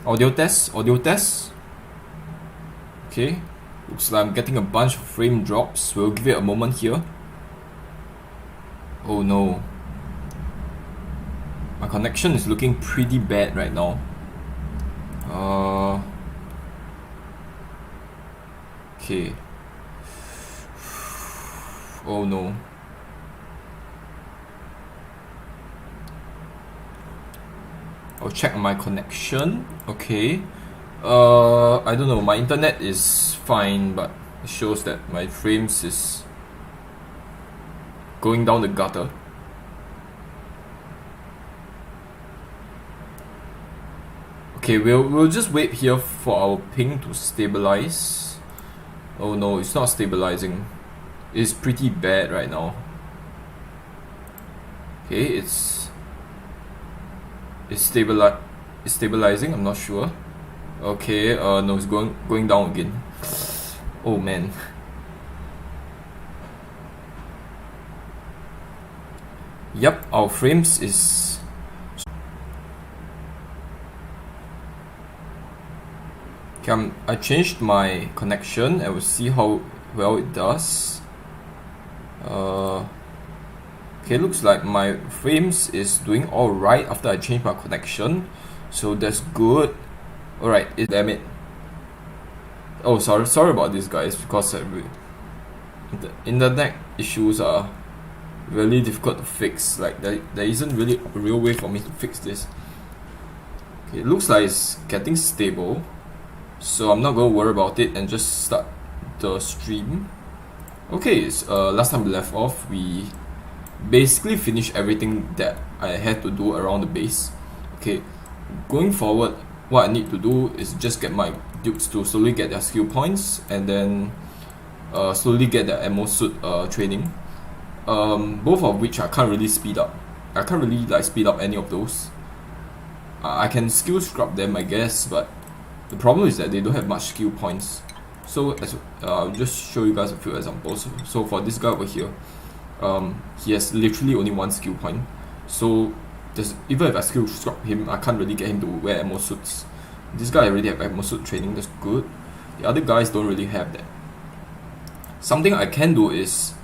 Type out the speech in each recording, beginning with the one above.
Audio test, audio test. Okay, looks like I'm getting a bunch of frame drops. We'll give it a moment here. Oh no. My connection is looking pretty bad right now. Okay. Oh no. I'll check my connection. Okay. I don't know, my internet is fine, but it shows that my frames is going down the gutter. Okay, we'll just wait here for our ping to stabilize. Oh no, it's not stabilizing. It's pretty bad right now. Okay, it's stabilizing, I'm not sure. Okay, no, it's going down again. Oh man. Yep, our frames is okay. I changed my connection and we'll see how well it does. Okay, looks like my frames is doing alright after I changed my connection, so that's good. Alright, damn it. Oh, sorry about this, guys, because the internet issues are really difficult to fix. Like there isn't really a real way for me to fix this. Okay, it looks like it's getting stable, so I'm not gonna worry about it and just start the stream. Okay, last time we left off, we basically finished everything that I had to do around the base. Okay, going forward, what I need to do is just get my dupes to slowly get their skill points and then slowly get their ammo suit training. Both of which I can't really speed up. I can't really like speed up any of those. I can skill scrub them, I guess, but the problem is that they don't have much skill points. So I'll just show you guys a few examples. So for this guy over here, he has literally only one skill point. So even if I skill scrub him, I can't really get him to wear ammo suits. This guy already have ammo suit training, that's good. The other guys don't really have that. Something I can do is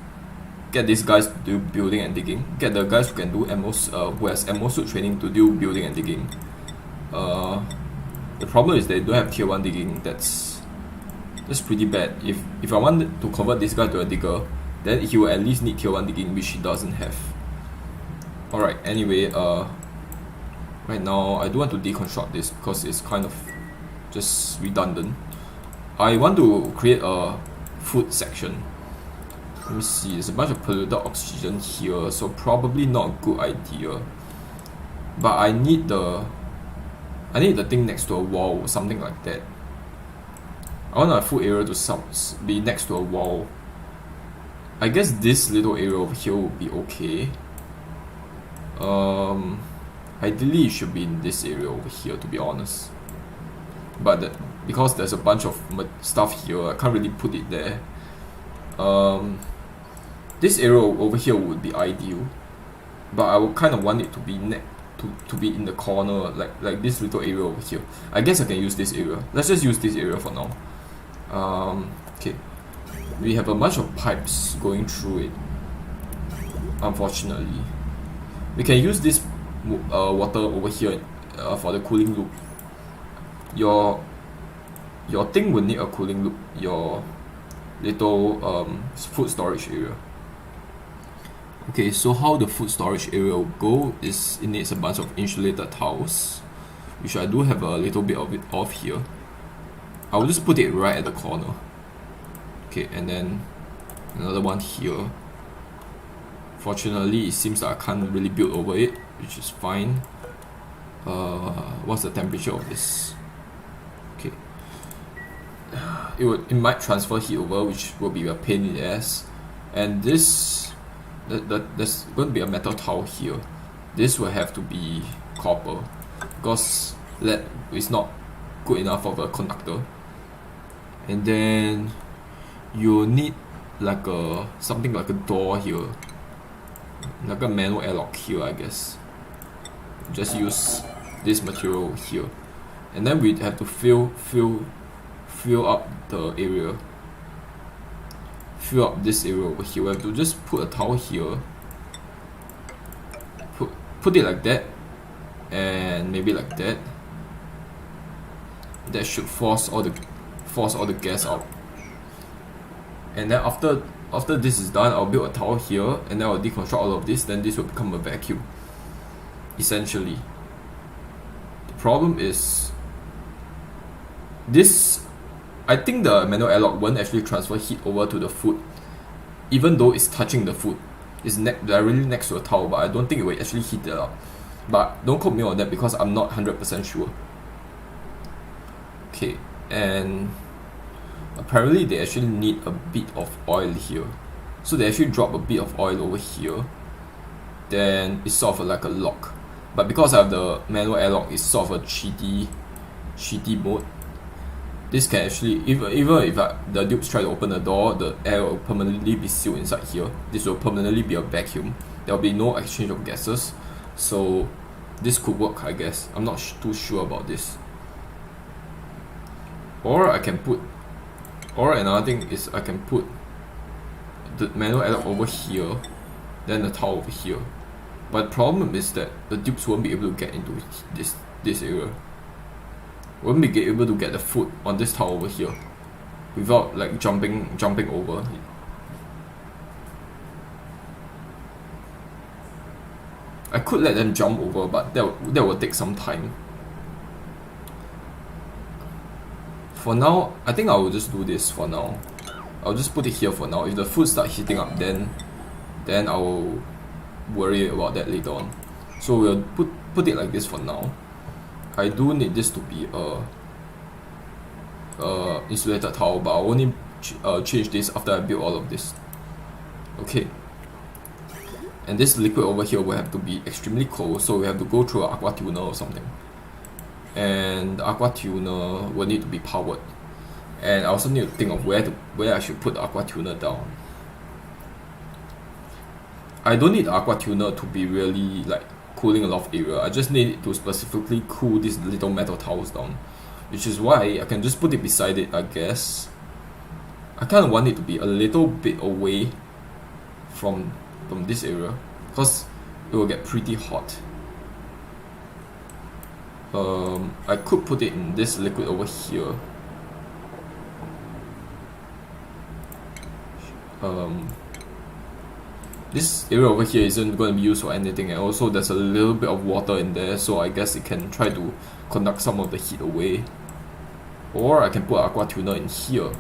get these guys to do building and digging. Get the guys who can do who has ammo suit training to do building and digging. The problem is they don't have tier 1 digging. That's pretty bad. If I want to convert this guy to a digger, then he will at least need tier 1 digging, which he doesn't have. Alright, anyway, right now I do want to deconstruct this because it's kind of just redundant. I want to create a food section. Let me see, there's a bunch of polluted oxygen here, so probably not a good idea. But I need the thing next to a wall, something like that. I want a food area to be next to a wall. I guess this little area over here will be okay. Ideally it should be in this area over here, to be honest. But because there's a bunch of stuff here, I can't really put it there. This area over here would be ideal, but I would kind of want it to be to be in the corner, like this little area over here. I guess I can use this area. Let's just use this area for now. Okay, we have a bunch of pipes going through it. Unfortunately, we can use this water over here for the cooling loop. Your thing will need a cooling loop. Your little food storage area. Okay, so how the food storage area will go is it needs a bunch of insulated tiles, which I do have a little bit of it off here. I will just put it right at the corner. Okay, and then another one here. Fortunately, it seems that I can't really build over it, which is fine. What's the temperature of this? Okay. It might transfer heat over, which will be a pain in the ass. And this, there's going to be a metal tile here. This will have to be copper because lead is not good enough of a conductor. And then you'll need like something like a door here, like a manual airlock here, I guess. Just use this material here. and then we have to fill up the area, fill up this area over here. We have to just put a tile here, put it like that, and maybe like that. That should force all the gas out. And then after this is done, I'll build a tower here, and then I'll deconstruct all of this. Then this will become a vacuum, essentially. The problem is this. I think the manual airlock won't actually transfer heat over to the food, even though it's touching the food. It's directly next to a tower, but I don't think it will actually heat it up. But don't quote me on that because I'm not 100% sure. Okay, and apparently they actually need a bit of oil here, so they actually drop a bit of oil over here. Then it's sort of like a lock, but because I have the manual airlock, it's sort of a cheaty mode. This can actually, even if the dupes try to open the door, the air will permanently be sealed inside here. This will permanently be a vacuum. There will be no exchange of gases, so this could work, I guess. I'm not too sure about this. Or another thing is I can put the manual airlock over here, then the tower over here. But the problem is that the dupes won't be able to get into this area. Won't be able to get the foot on this tower over here without like jumping over. I could let them jump over, but that will take some time. For now, I think I will just do this for now. I'll just put it here for now. If the food start heating up, then I will worry about that later on. So we'll put it like this for now. I do need this to be a insulated towel, but I'll only change this after I build all of this. Okay. And this liquid over here will have to be extremely cold, so we have to go through an aqua tuner or something. And the aqua tuner will need to be powered. And I also need to think of where I should put the aqua tuner down. I don't need the aqua tuner to be really like cooling a lot of area. I just need it to specifically cool these little metal towers down, which is why I can just put it beside it, I guess. I kind of want it to be a little bit away from this area because it will get pretty hot. I could put it in this liquid over here. This area over here isn't going to be used for anything, and also there's a little bit of water in there, so I guess it can try to conduct some of the heat away. Or I can put an aqua tuner in here,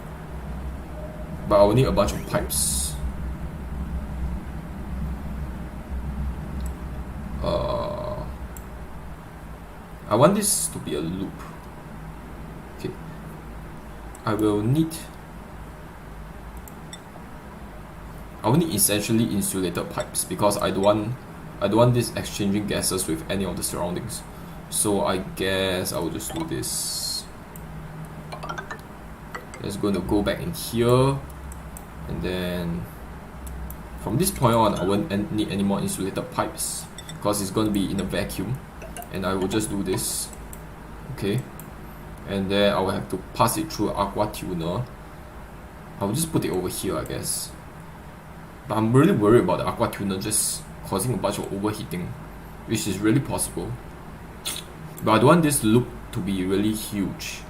but I will need a bunch of pipes. I want this to be a loop. Okay, I will need essentially insulated pipes because I don't want this exchanging gases with any of the surroundings. So I guess I will just do this. It's going to go back in here, and then from this point on I won't need any more insulated pipes because it's going to be in a vacuum, and I will just do this. Okay, and then I will have to pass it through aqua tuner. I will just put it over here, I guess. But I'm really worried about the aqua tuner just causing a bunch of overheating, which is really possible. But I don't want this loop to be really huge.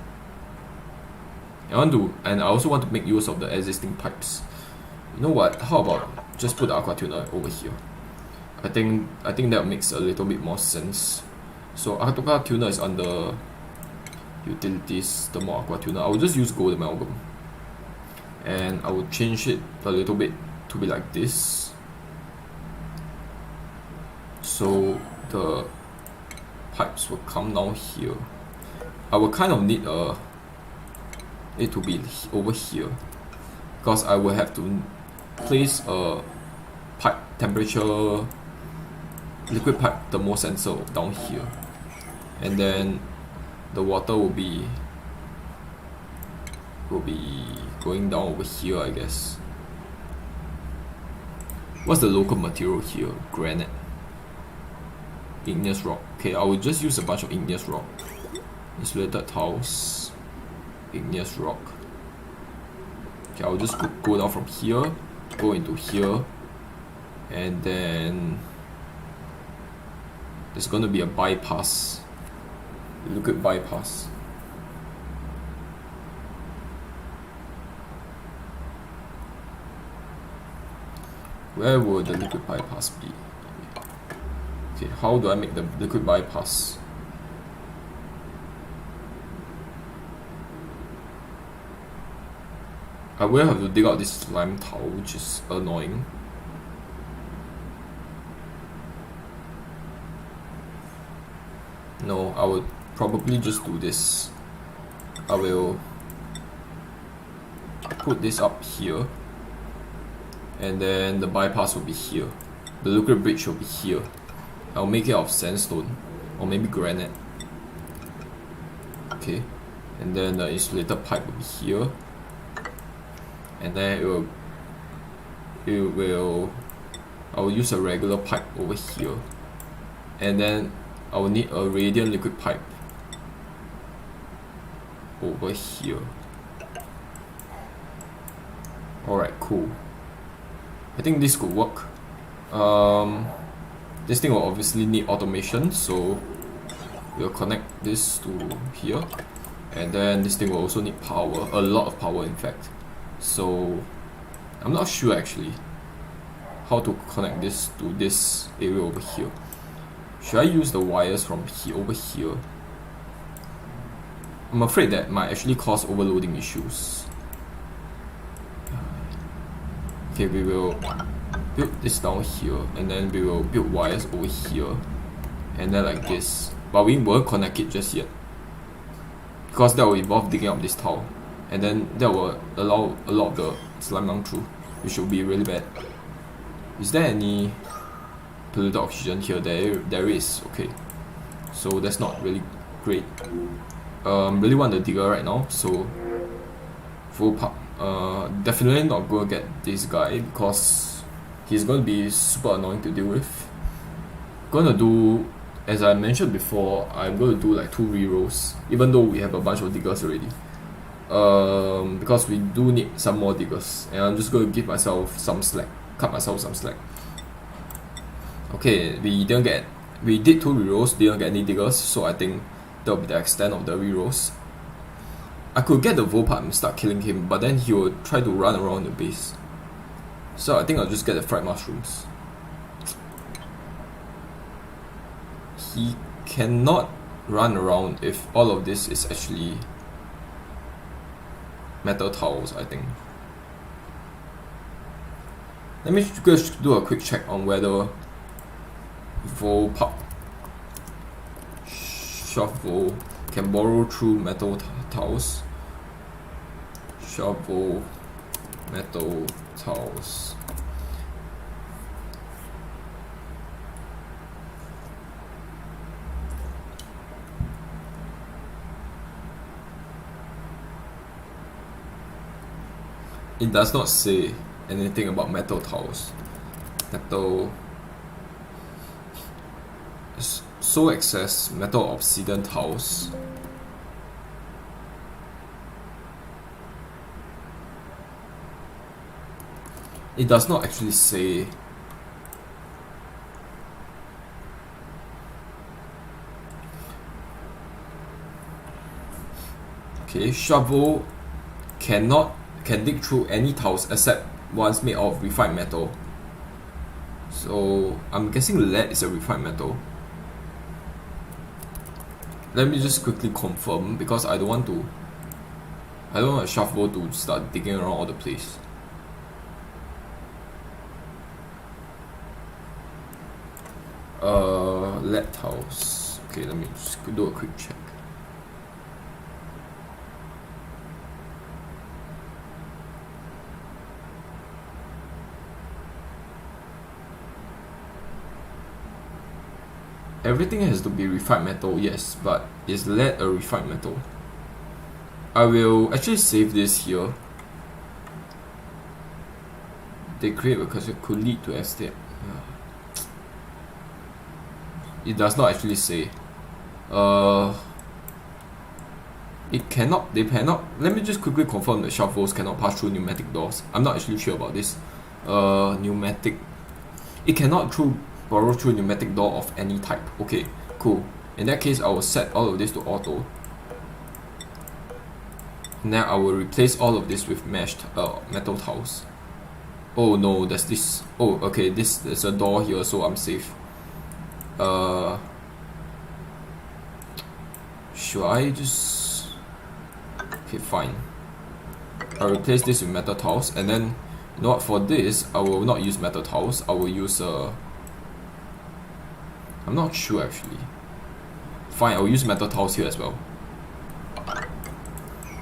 And I also want to make use of the existing pipes. You know what? How about just put the aqua tuner over here? I think that makes a little bit more sense. So aqua tuner is under utilities, thermal aqua tuner. I will just use gold amalgam, and I will change it a little bit to be like this. So the pipes will come down here. I will kind of need it to be over here because I will have to place a pipe temperature liquid pipe thermal sensor down here, and then the water will be going down over here, I guess. What's the local material here? Granite, igneous rock. Okay, I will just use a bunch of igneous rock. Insulated tiles, igneous rock. Okay, I'll just go down from here, go into here, and then there's gonna be a bypass. Liquid bypass. Where would the liquid bypass be? Okay, how do I make the liquid bypass? I will have to dig out this slime tile, which is annoying. No, I would probably just do this. I will put this up here, and then the bypass will be here. The liquid bridge will be here. I'll make it out of sandstone or maybe granite. Okay, and then the insulated pipe will be here, and then I will use a regular pipe over here, and then I will need a radiant liquid pipe over here. Alright, cool. I think this could work. This thing will obviously need automation, so we'll connect this to here, and then this thing will also need power, a lot of power in fact. So I'm not sure actually how to connect this to this area over here. Should I use the wires from here over here? I'm afraid that might actually cause overloading issues. Okay, we will build this down here, and then we will build wires over here, and then like this. But we won't connect it just yet, because that will involve digging up this tile, and then that will allow a lot of the slime run through, which will be really bad. Is there any polluted oxygen here? There is. Okay, so that's not really great. Really want the digger right now, so full pump. Definitely not gonna get this guy because he's gonna be super annoying to deal with. Gonna do, as I mentioned before, I'm gonna do like 2 rerolls, even though we have a bunch of diggers already. Because we do need some more diggers, and I'm just gonna give myself some slack, cut myself some slack. Okay, we did 2 rerolls, didn't get any diggers, so I think that'll be the extent of the rerolls. I could get the Volpart and start killing him, but then he will try to run around the base. So I think I'll just get the fried mushrooms. He cannot run around if all of this is actually metal tiles, I think. Let me just do a quick check on whether Volpart shovel can borrow through metal tiles. Shovel metal tiles. It does not say anything about metal tiles. Metal so access metal obsidian tiles. It does not actually say. Okay, shovel can dig through any tiles except ones made of refined metal. So I'm guessing lead is a refined metal. Let me just quickly confirm, because I don't want a shovel to start digging around all the place. Lead tiles. Okay, let me just do a quick check. Everything has to be refined metal, yes, but is lead a refined metal? I will actually save this here. They create because it could lead to estate. It does not actually say. They cannot. Let me just quickly confirm that shovels cannot pass through pneumatic doors. I'm not actually sure about this. Pneumatic. It cannot borrow through pneumatic door of any type. Okay, cool. In that case, I will set all of this to auto. Now I will replace all of this with meshed metal tiles. Oh no, there's this. Oh, okay, there's a door here, so I'm safe. Should I just... Okay, fine. I'll replace this with metal tiles, and then, you know what, for this, I will not use metal tiles, I will use I'm not sure actually. Fine, I will use metal tiles here as well.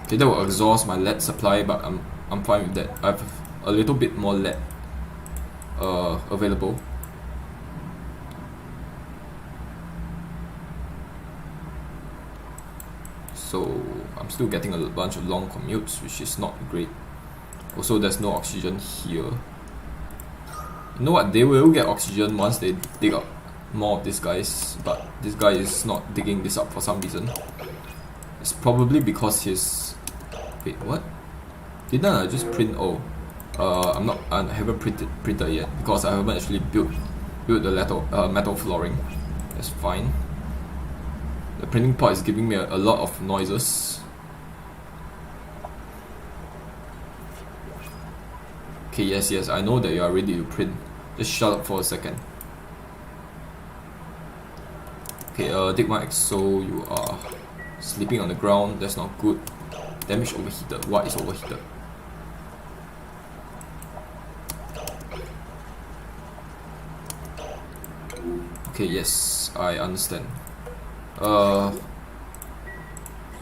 Okay, that will exhaust my lead supply, but I'm fine with that. I have a little bit more lead available. So I'm still getting a bunch of long commutes, which is not great. Also, there's no oxygen here. You know what? They will get oxygen once they dig up more of these guys, but this guy is not digging this up for some reason. It's probably because he's... Wait, what? Didn't I just print? Oh, I haven't printed yet because I haven't actually built the metal flooring. That's fine. The printing part is giving me a lot of noises. Okay, yes, I know that you are ready to print. Just shut up for a second. Okay, Digma XO, you are sleeping on the ground. That's not good. Damage overheated. What is overheated? Okay, yes, I understand.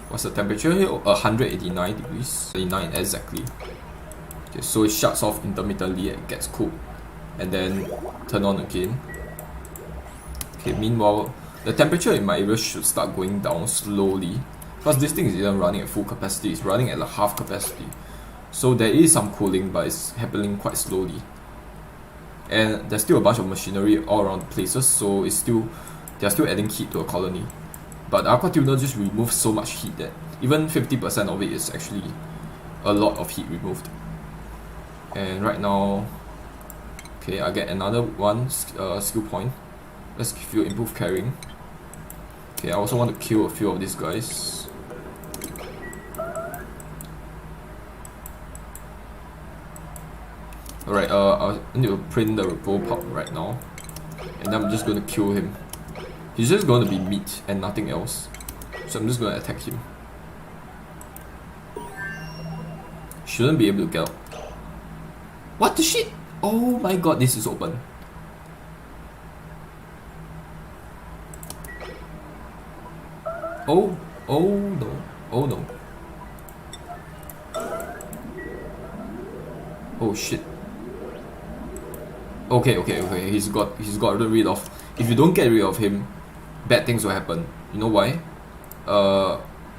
What's the temperature here? 189 degrees. 89 exactly. Okay, so it shuts off intermittently and gets cooled, and then turn on again. Okay, meanwhile, the temperature in my area should start going down slowly because this thing isn't running at full capacity, it's running at like half capacity. So there is some cooling, but it's happening quite slowly. And there's still a bunch of machinery all around the places, so they're still adding heat to a colony. But the aqua tuner just removes so much heat that even 50% of it is actually a lot of heat removed. And right now, okay, I get another one skill point. Let's feel improved carrying. Okay, I also want to kill a few of these guys. Alright, I need to print the roll pop right now, and I'm just going to kill him. He's just going to be meat and nothing else, so I'm just going to attack him. Shouldn't be able to get up. What the shit? Oh my god, this is open. Oh no, oh no. Oh shit. Okay, he's got rid of. If you don't get rid of him, bad things will happen. You know why?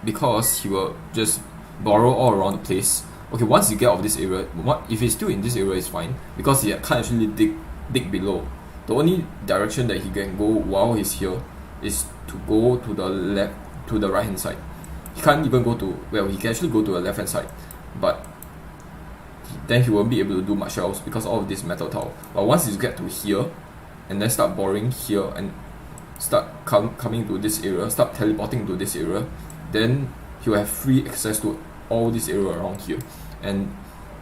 Because he will just burrow all around the place. Okay, once you get off this area, if he's still in this area, it's fine because he can't actually dig below. The only direction that he can go while he's here is to go to the left, to the right hand side. He can't even go to, well, he can actually go to the left hand side, but then he won't be able to do much else because all of this metal tile. But once you get to here and then start boring here and start coming to this area, start teleporting to this area, then he will have free access to all this area around here, and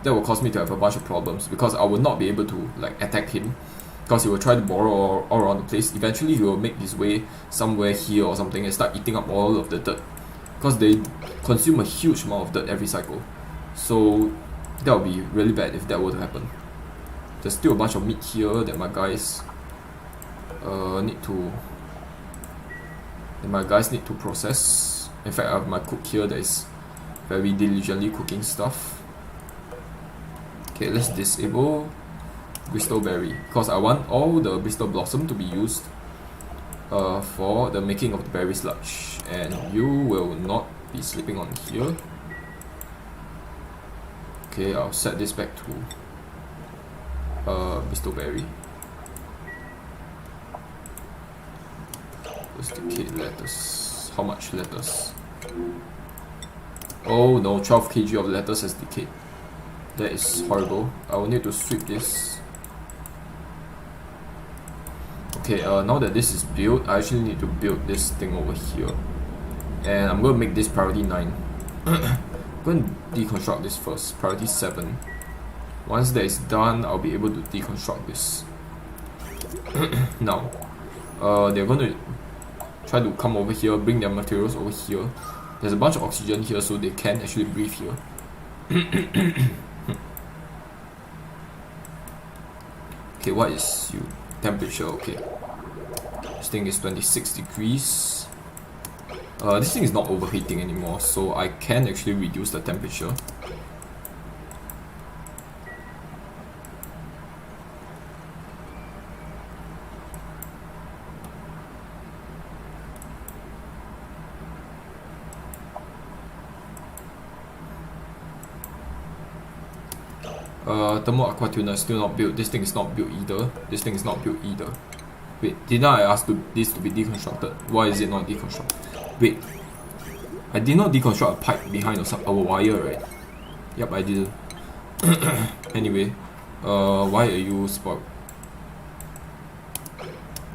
that will cause me to have a bunch of problems because I will not be able to like attack him because he will try to borrow all around the place. Eventually he will make his way somewhere here or something and start eating up all of the dirt because they consume a huge amount of dirt every cycle. So that would be really bad if that were to happen. There's still a bunch of meat here that my guys need to process. In fact, I have my cook here that is very diligently cooking stuff. Okay, let's disable Bristol Berry because I want all the Bristol Blossom to be used for the making of the berry sludge, and you will not be sleeping on here. Okay, I'll set this back to Bristol Berry. Rusticate lettuce. How much lettuce? Oh no, 12 kg of lettuce has decayed. That is horrible. I will need to sweep this. Okay, now that this is built, I actually need to build this thing over here. And I'm going to make this priority 9. I'm going to deconstruct this first, priority 7. Once that is done, I'll be able to deconstruct this. Now, they're going to try to come over here, bring their materials over here. There's a bunch of oxygen here, so they can actually breathe here. Okay, what is your temperature? Okay, this thing is 26 degrees. This thing is not overheating anymore, so I can actually reduce the temperature. Thermal aqua tuner is still not built. This thing is not built either. This thing is not built either. Wait, didn't I ask this to be deconstructed? Why is it not deconstructed? Wait, I did not deconstruct a pipe behind a wire, right? Yep, I didn't. Anyway, why are you spoiled?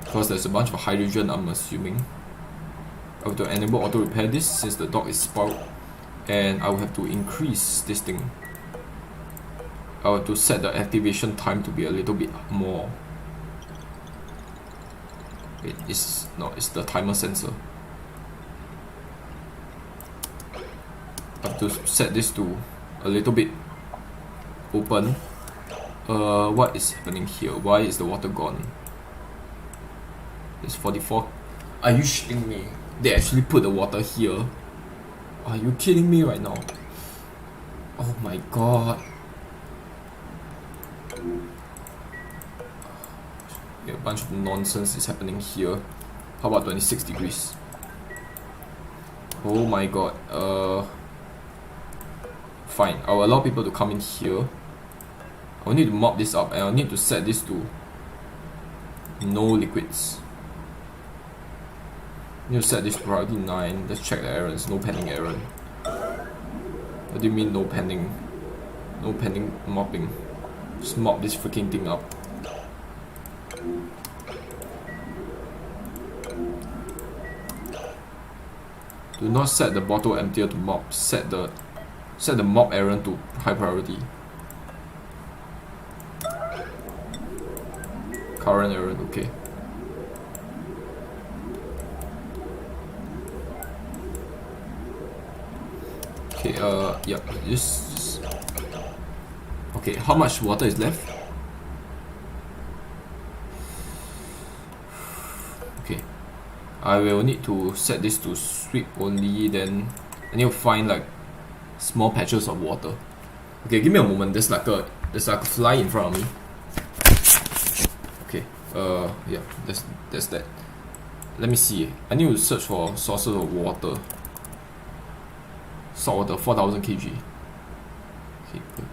Because there's a bunch of hydrogen, I'm assuming. I have to enable auto repair this since the dock is spoiled, and I will have to increase this thing. I want to set the activation time to be a little bit more. It's the timer sensor. I have to set this to a little bit open. What is happening here? Why is the water gone? It's 44. Are you shitting me? They actually put the water here. Are you kidding me right now? Oh my god. A bunch of nonsense is happening here. How about 26 degrees? Oh my god. Fine, I'll allow people to come in here. I'll need to mop this up, and I'll need to set this to no liquids. I need to set this to priority 9. Let's check the errors. No pending error. What do you mean no pending? No pending mopping. Just mop this freaking thing up. Do not set the bottle emptier to mop. Set the mop errand to high priority. Current errand, okay. Okay, yep, just okay, how much water is left? Okay, I will need to set this to sweep only, then I need to find like small patches of water. Okay, give me a moment, there's like a fly in front of me. Okay, yeah, that's that. Let me see, I need to search for sources of water. Salt water, 4000 kg. Okay, good.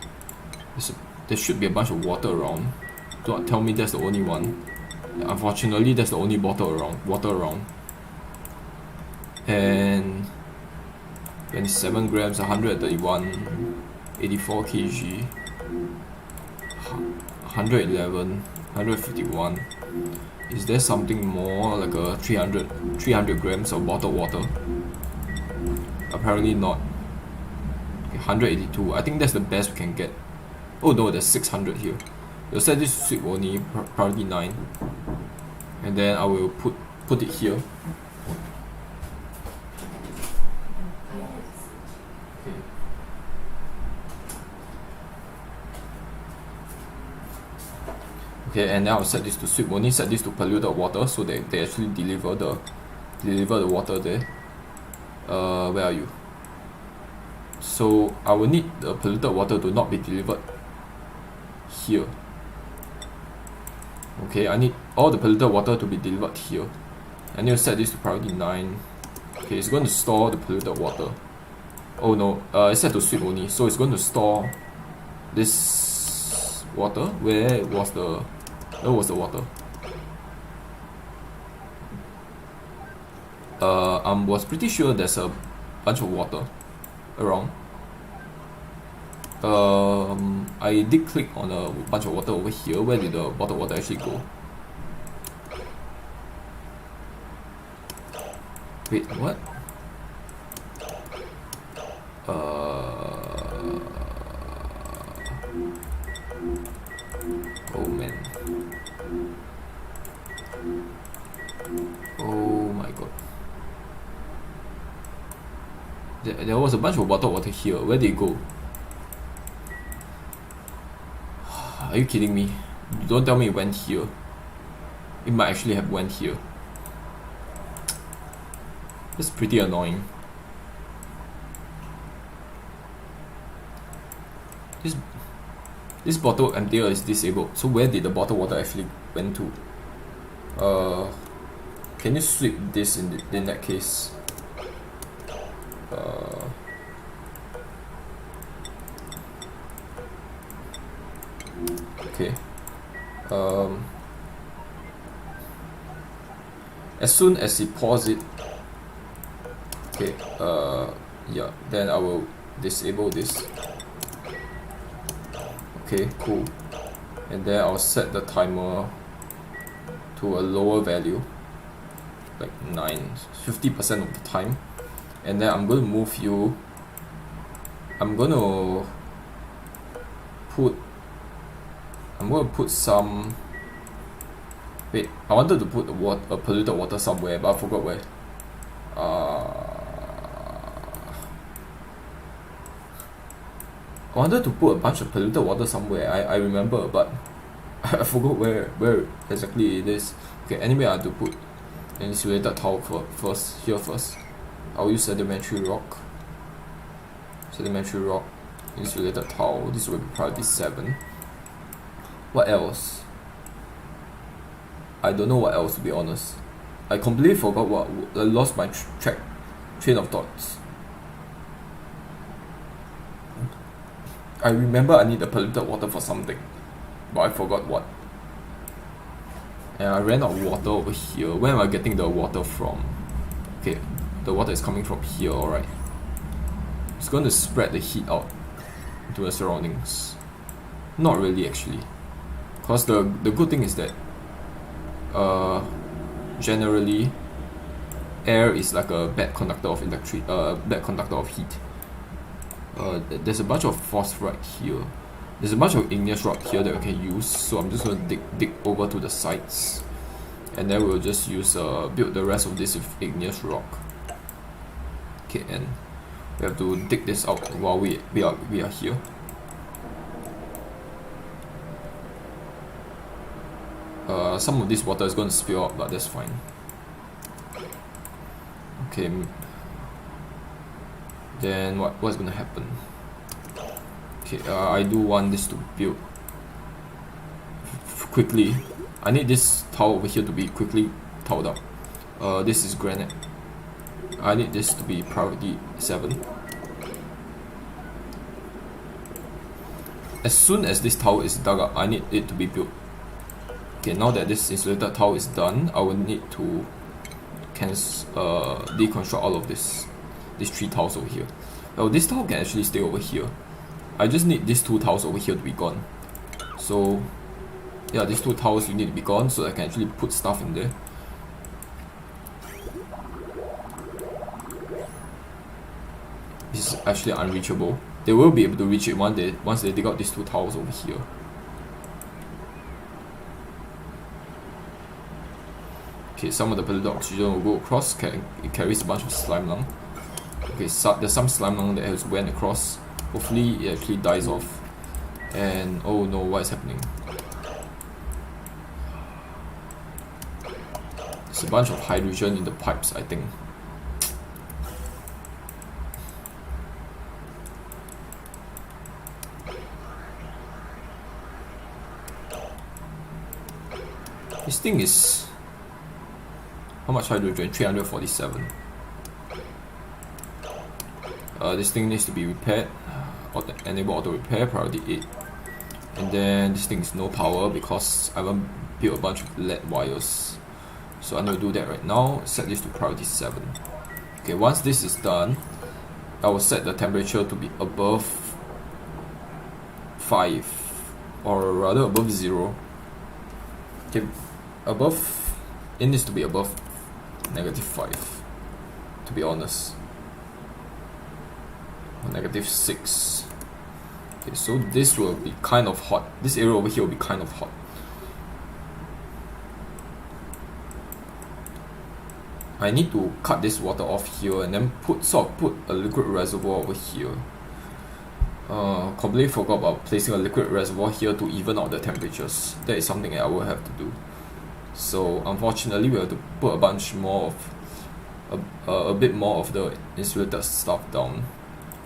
There should be a bunch of water around. Do not tell me that's the only one. Unfortunately, that's the only water around. And 27 grams, 131, 84 kg, 111, 151. Is there something more, like a 300 grams of bottled water? Apparently not. 182. I think that's the best we can get. Oh no, there's 600 here. We'll set this to sweep only, priority 9. And then I will put it here. Okay, and now I'll set this to sweep only, set this to polluted water so that they actually deliver the water there. Where are you? So I will need the polluted water to not be delivered here. Okay, I need all the polluted water to be delivered here. I need to set this to priority 9. Okay, it's going to store the polluted water. Oh no, it's set to sweep only, so it's going to store this water. Where was the water? I was pretty sure there's a bunch of water. around. I did click on a bunch of water over here. Where did the bottled water actually go? Wait, what? Oh man. Oh my god. There was a bunch of bottled water here. Where did it go? Are you kidding me? Don't tell me it went here. It might actually have went here. That's pretty annoying. This bottle emptier is disabled. So where did the bottled water actually went to? Can you sweep this in that case? Okay. As soon as it pours it, okay. Yeah. Then I will disable this. Okay, cool. And then I'll set the timer to a lower value, like 50% of the time. And then I'm going to move you. I'm going to put some. Wait, I wanted to put a polluted water somewhere, but I forgot where. I wanted to put a bunch of polluted water somewhere. I remember, but I forgot where exactly it is. Okay, anyway, I have to put an insulated towel first. I'll use sedimentary rock, insulated towel. This will be priority 7. What else? I don't know what else, to be honest. I completely forgot what. I lost my train of thoughts. I remember I need the polluted water for something, but I forgot what. And I ran out of water over here. Where am I getting the water from? Okay, the water is coming from here, alright. It's going to spread the heat out to the surroundings. Not really, actually. Because the good thing is that generally air is like a bad conductor of heat. There's a bunch of phosphorite here. There's a bunch of igneous rock here that we can use, so I'm just going to dig over to the sides, and then we'll just use build the rest of this with igneous rock. Okay, and we have to dig this out while we are here. Some of this water is going to spill out, but that's fine. Okay. Then what's going to happen? Okay, I do want this to build quickly. I need this tile over here to be quickly tiled up. This is granite. I need this to be priority 7. As soon as this tile is dug up, I need it to be built. Okay, now that this insulated tile is done, I will need to deconstruct all of these 3 tiles over here. Oh, this tile can actually stay over here. I just need these 2 tiles over here to be gone. So yeah, these 2 tiles you need to be gone so I can actually put stuff in there. This is actually unreachable. They will be able to reach it once they dig out these 2 tiles over here. Okay, some of the polluted oxygen will go across. It carries a bunch of slime lung. Okay, so there's some slime lung that has went across. Hopefully it actually dies off. And oh no, what is happening? There's a bunch of hydrogen in the pipes, I think. This thing is... how much hydrogen? 347. This thing needs to be repaired. Enable auto repair, priority 8. And then this thing is no power because I haven't built a bunch of LED wires. So I'm going to do that right now. Set this to priority 7. Okay, once this is done, I will set the temperature to be above 5, or rather above 0. Okay, above, it needs to be above -5, to be honest. Or -6. Okay, so this will be kind of hot. This area over here will be kind of hot. I need to cut this water off here and then put a liquid reservoir over here. Completely forgot about placing a liquid reservoir here to even out the temperatures. That is something that I will have to do. So unfortunately, we have to put a bunch more of a bit more of the insulated stuff down.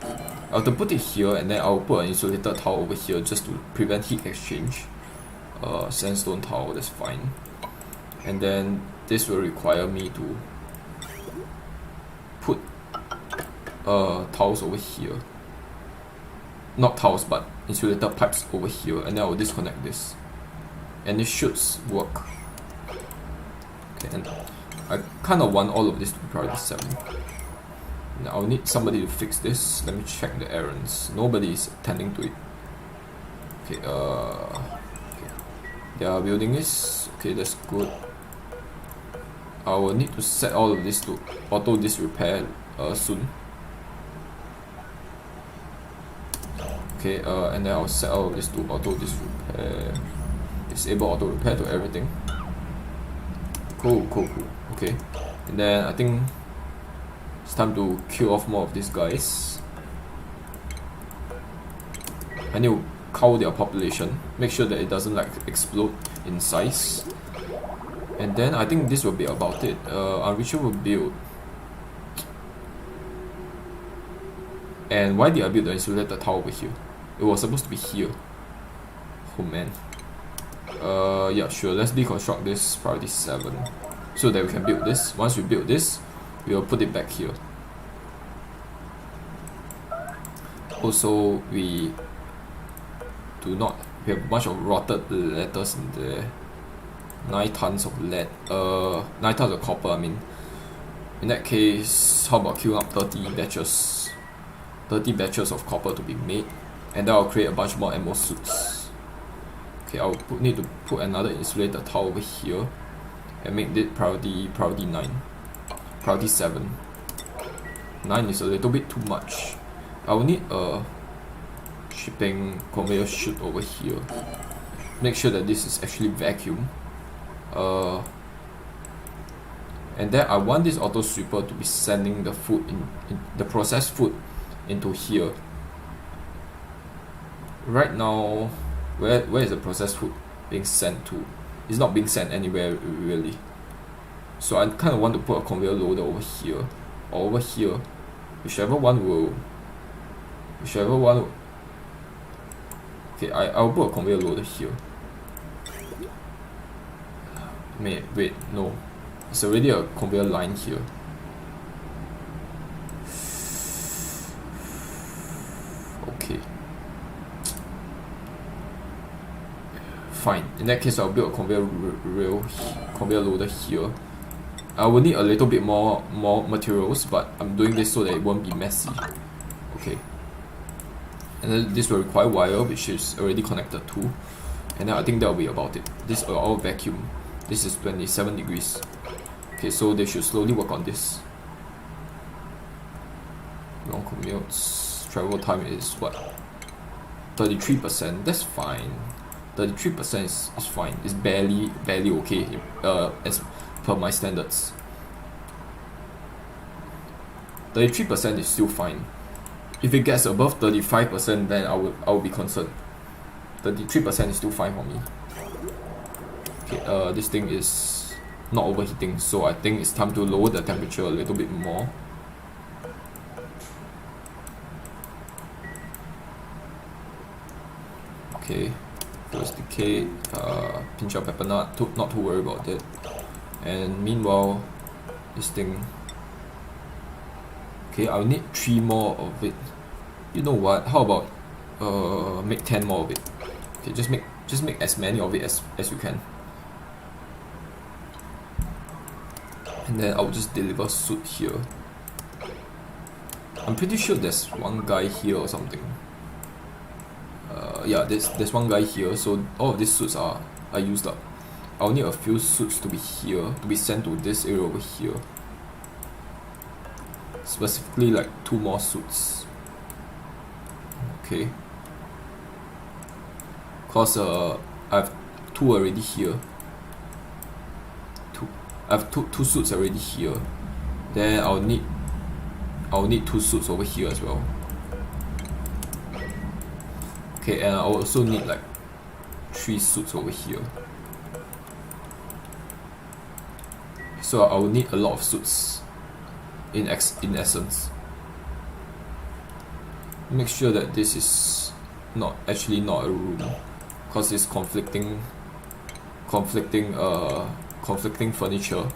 I have to put it here, and then I'll put an insulated towel over here just to prevent heat exchange. Sandstone towel, that's fine. And then this will require me to put towels over here. Not towels, but insulated pipes over here, and then I will disconnect this. And it should work. Okay, and I kind of want all of this to be priority 7. Now I'll need somebody to fix this. Let me check the errands. Nobody is attending to it. Okay, okay. They are building this. Okay, that's good. I will need to set all of this to auto disrepair soon. Okay, and then I'll set all of this to auto disrepair. Disable auto repair to everything. Cool. Okay, and then I think it's time to kill off more of these guys. I need to cull their population, make sure that it doesn't like explode in size. And then I think this will be about it. Unreachable build. And why did I build the insulated tower over here? It was supposed to be here. Oh man. Yeah, sure. Let's deconstruct this priority 7 so that we can build this. Once we build this, we will put it back here. Also, we have a bunch of rotted letters in there. 9 tons of lead. 9 tons of copper, I mean. In that case, how about queuing up 30 batches? 30 batches of copper to be made. And then I'll create a bunch more ammo suits. Okay, I'll need to put another insulated towel over here and make it priority 9. Priority 7. 9 is a little bit too much. I will need a shipping conveyor chute over here. Make sure that this is actually vacuum. And then I want this auto sweeper to be sending the food in the processed food into here. Right now, where is the processed food being sent to? It's not being sent anywhere really. So I kind of want to put a conveyor loader over here or over here, whichever one will. Okay, I'll put a conveyor loader here. Wait, no. It's already a conveyor line here. Okay. Fine. In that case, I'll build a conveyor loader here. I will need a little bit more materials, but I'm doing this so that it won't be messy. Okay. And then this will require wire, which is already connected to. And then I think that will be about it. This will all vacuum. This is 27 degrees. Okay, so they should slowly work on this. Long commutes. Travel time is what? 33%. That's fine. 33% is fine. It's barely okay as per my standards. 33% is still fine. If it gets above 35%, then I will be concerned. 33% is still fine for me. Okay, this thing is not overheating, so I think it's time to lower the temperature a little bit more. Okay, first decay, pinch of pepper nut, not too worried about it. And meanwhile, this thing. Okay, I'll need 3 more of it. You know what? How about make 10 more of it? Okay, just make as many of it as you can. And then I'll just deliver suit here. I'm pretty sure there's one guy here or something. Yeah, there's one guy here, so all of these suits are used up. I'll need a few suits to be here, to be sent to this area over here. Specifically like 2 more suits. Okay. Cause I have 2 already here. I have two suits already here. Then I'll need 2 suits over here as well. Okay, and I'll also need like 3 suits over here. So I will need a lot of suits in essence. Make sure that this is not a room, because it's conflicting furniture.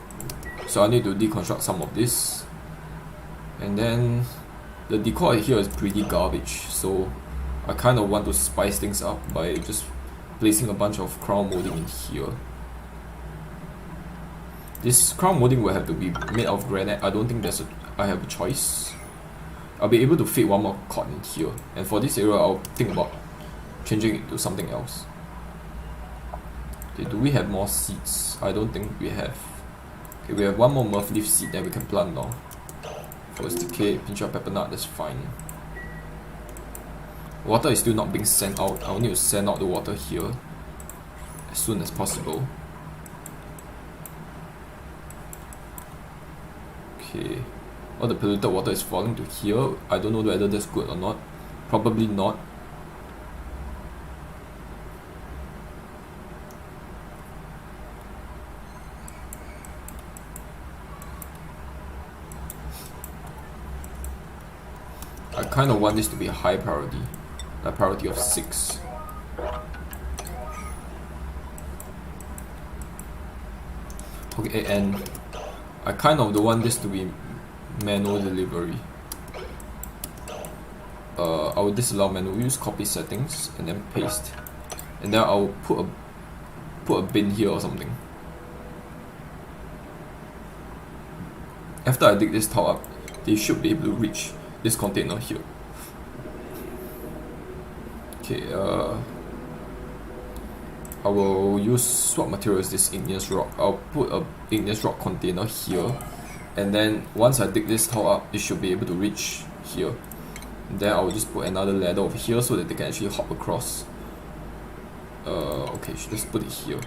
So I need to deconstruct some of this. And then the decor here is pretty garbage, so I kind of want to spice things up by just placing a bunch of crown molding in here. This crown molding will have to be made of granite. I don't think I have a choice. I'll be able to fit 1 more cot in here, and for this area I'll think about changing it to something else. Okay, do we have more seeds? I don't think we have. Okay, we have 1 more myrrh leaf seed that we can plant now. First decay, pinch of pepper nut, that's fine. Water is still not being sent out. I'll need to send out the water here as soon as possible. Okay, all the polluted water is falling to here. I don't know whether that's good or not. Probably not. I kind of want this to be a high priority, a priority of 6. Okay, and I kind of don't want this to be manual delivery. I will disallow manual use, copy settings, and then paste. And then I will put a bin here or something. After I dig this tile up, they should be able to reach this container here. Okay, I will use what material is this igneous rock. I'll put a igneous rock container here, and then once I dig this tile up, it should be able to reach here. And then I will just put another ladder over here so that they can actually hop across. Okay, let's put it here.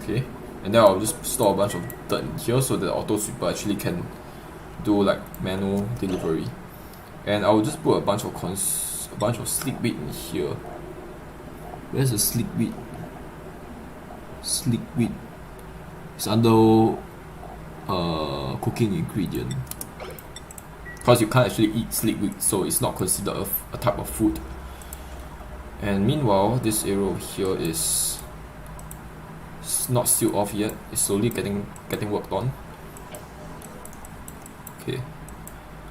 Okay, and then I'll just store a bunch of dirt in here so that the auto sweeper actually can do like manual delivery. And I will just put a bunch of sleek wheat in here. Where's the sleek wheat? Sleek wheat. It's under cooking ingredient. Because you can't actually eat sleek wheat, so it's not considered a type of food. And meanwhile, this area over here is not sealed off yet. It's slowly getting worked on. Okay.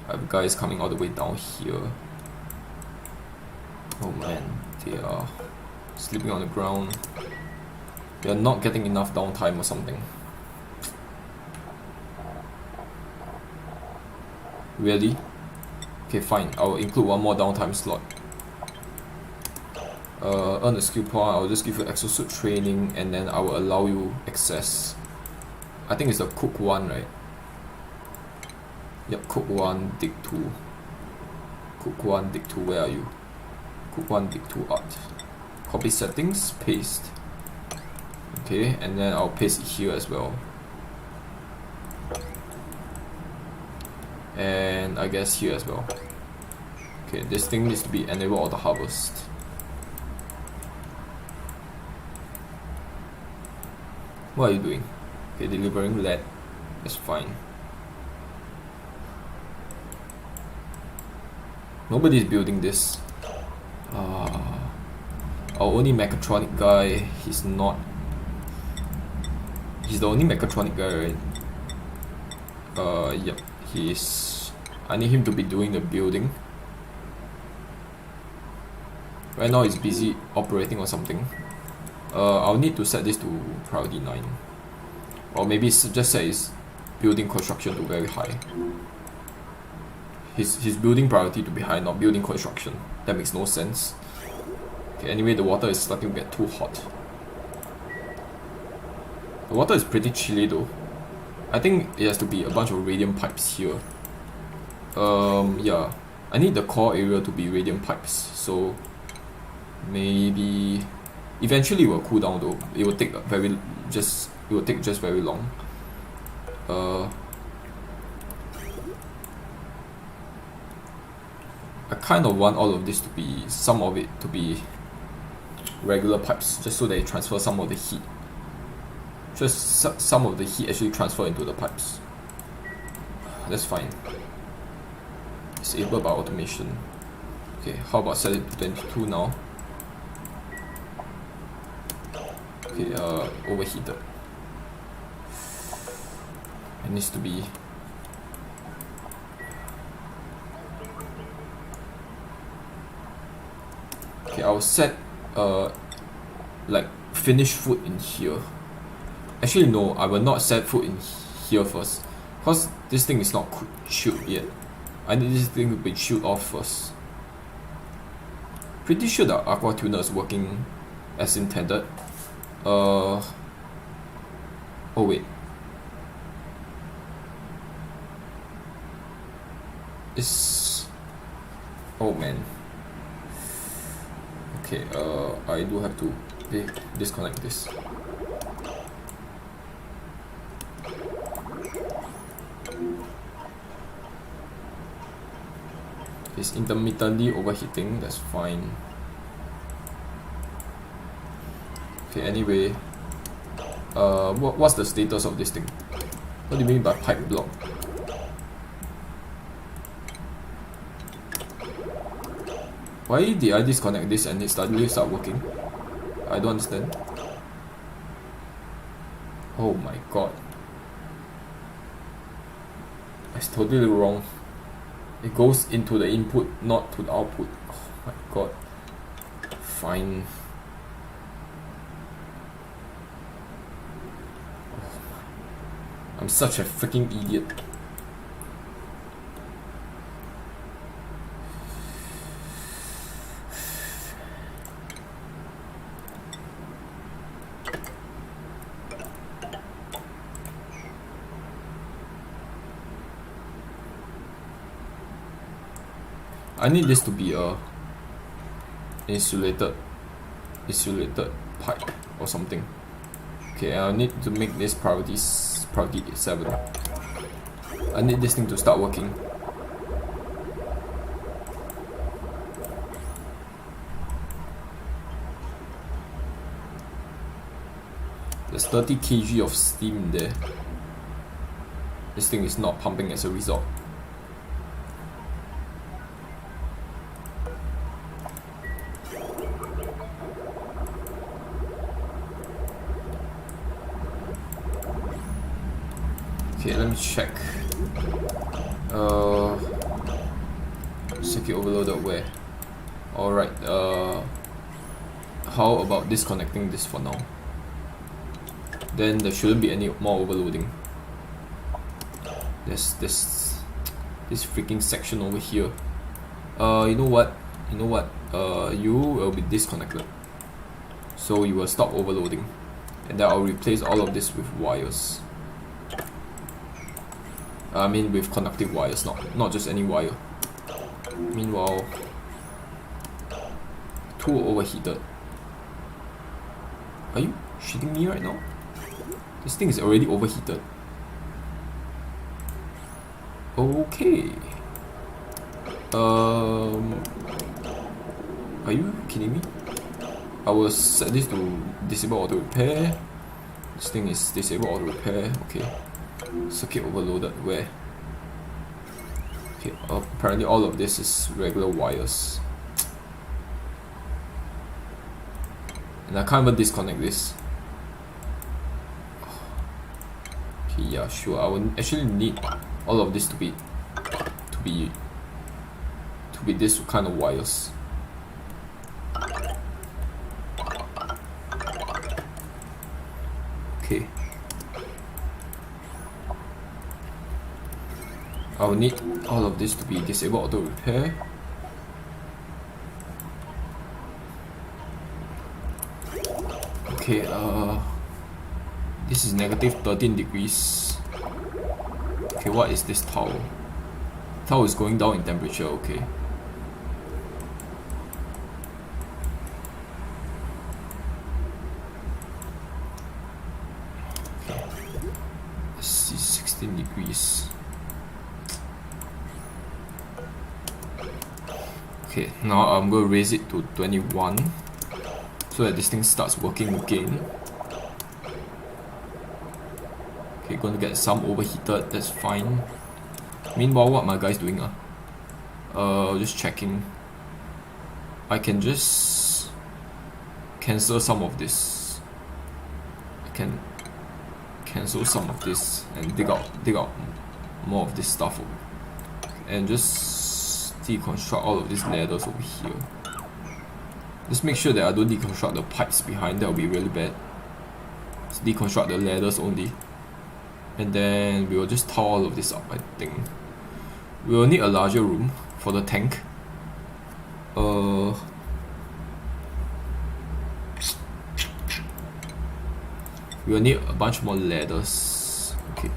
I have guys coming all the way down here. Oh man, they are sleeping on the ground. They are not getting enough downtime or something. Really? Okay, fine. I will include 1 more downtime slot. Earn a skill point. I will just give you exosuit training, and then I will allow you access. I think it's the cook 1, right? Yep, cook 1, dig 2. Cook 1, dig 2, where are you? Cook 1, dig 2 art. Copy settings, paste. Okay, and then I'll paste it here as well. And I guess here as well. Okay, this thing needs to be enable auto harvest. What are you doing? Okay, delivering lead. That's fine. Nobody's building this. Our only mechatronic guy, he's not. He's the only mechatronic guy, right? Yep, he is. I need him to be doing the building. Right now he's busy operating or something. I'll need to set this to priority 9. Or maybe just set his building construction to very high. His building priority to be high, not building construction. That makes no sense. Okay, anyway, the water is starting to get too hot. The water is pretty chilly though. I think it has to be a bunch of radiant pipes here. Yeah. I need the core area to be radiant pipes, so maybe eventually it will cool down though. It will take just very long. I kind of want all of this to be, some of it to be regular pipes, just so they transfer some of the heat. Just some of the heat actually transfer into the pipes. That's fine. Disable by automation. Okay, how about set it to 22 now? Okay, overheated. It needs to be. Okay, I'll set like finished food in here. Actually no, I will not set food in here first, because this thing is not chilled yet. I need this thing to be chilled off first. Pretty sure the aqua tuner is working as intended. Oh wait. Oh man. Okay, I do have to disconnect this. It's intermittently overheating, that's fine. Okay, anyway, what's the status of this thing? What do you mean by pipe block? Why did I disconnect this and it suddenly start working? I don't understand. Oh my god. It's totally wrong. It goes into the input, not to the output. Oh my god. Fine. I'm such a freaking idiot. I need this to be a insulated pipe or something. Okay, I need to make this priority 7. I need this thing to start working. There's 30 kg of steam there. This thing is not pumping as a result. Okay, let me check. Circuit overloaded where? Alright, how about disconnecting this for now? Then there shouldn't be any more overloading. There's this freaking section over here. You know what? You will be disconnected. So you will stop overloading. And then I'll replace all of this with wires. I mean with conductive wires, not just any wire. Meanwhile, 2 overheated. Are you shitting me right now? This thing is already overheated. Okay. Are you kidding me? I will set this to disable auto repair. This thing is disable auto repair. Okay. Circuit overloaded where? Okay, apparently all of this is regular wires. And I can't even disconnect this. Okay, yeah, sure. I will actually need all of this to be this kind of wires. Okay. I'll need all of this to be disable auto repair. Okay, this is negative 13 degrees. Okay, what is this towel? Towel is going down in temperature, okay. Let's see, 16 degrees. Okay, now I'm going to raise it to 21 so that this thing starts working again. Okay, going to get some overheated, that's fine. Meanwhile, what my guy's doing? Just checking. I can just cancel some of this. I can cancel some of this and dig out more of this stuff and just deconstruct all of these ladders over here. Just make sure that I don't deconstruct the pipes behind, that will be really bad. Just deconstruct the ladders only. And then we will just towel all of this up, I think. We will need a larger room for the tank. We will need a bunch more ladders. Okay.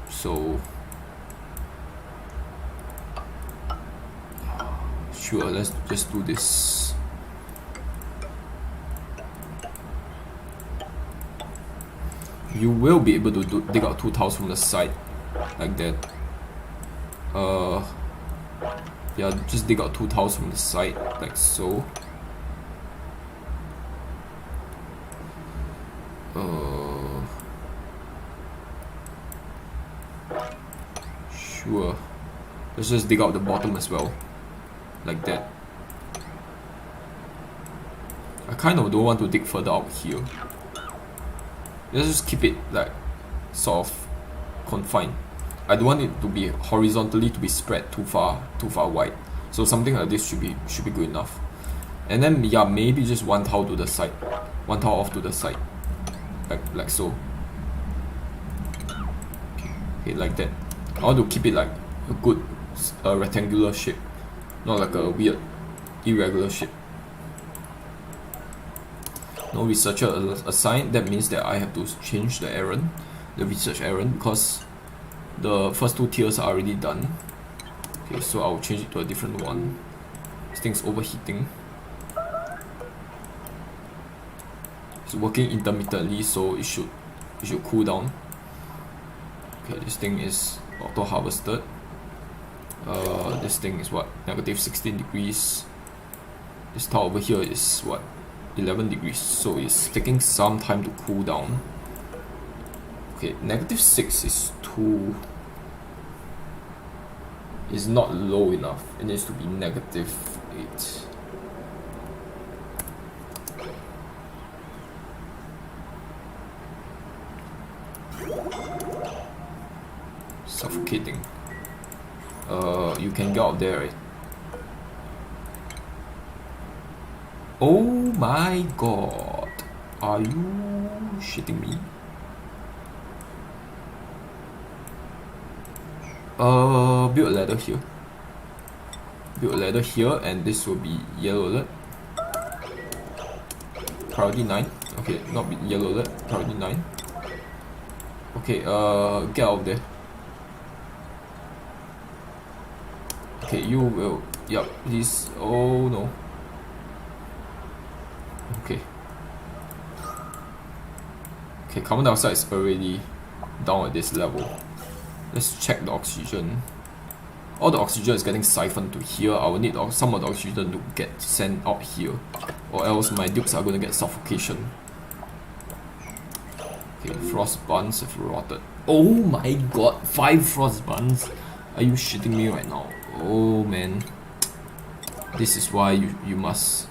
So sure, let's just do this. You will be able to dig out 2 tiles from the side, like that. Yeah, just dig out 2 tiles from the side, like so. Sure. Let's just dig out the bottom as well, like that. I kind of don't want to dig further out here. Let's just keep it like sort of confined. I don't want it to be horizontally to be spread too far wide. So something like this should be good enough. And then yeah, maybe just 1 tile to the side, 1 tile off to the side, like so. Okay, like that. I want to keep it like a good rectangular shape, not like a weird irregular shape. No researcher assigned. That means that I have to change the errand, the research errand, because the first 2 tiers are already done. Okay, so I'll change it to a different one. This thing's overheating. It's working intermittently, so it should cool down. Okay, this thing is auto harvested. This thing is what, negative 16 degrees. This tile over here is what, 11 degrees, so it's taking some time to cool down. Okay, negative 6 is too, is not low enough. It needs to be negative 8. Suffocating. You can get out there, right? Oh my god, are you shitting me? Build a ladder here. Build a ladder here, and this will be yellow alert. Priority 9. Okay, not yellow alert, priority 9. Okay, get out of there. Okay, you will, yep, please, oh no. Okay. Okay, carbon dioxide is already down at this level. Let's check the oxygen. All the oxygen is getting siphoned to here. I will need some of the oxygen to get sent out here, or else my dukes are going to get suffocation. Okay, frost buns have rotted. Oh my god, 5 frost buns? Are you shitting me right now? Oh man. This is why you must.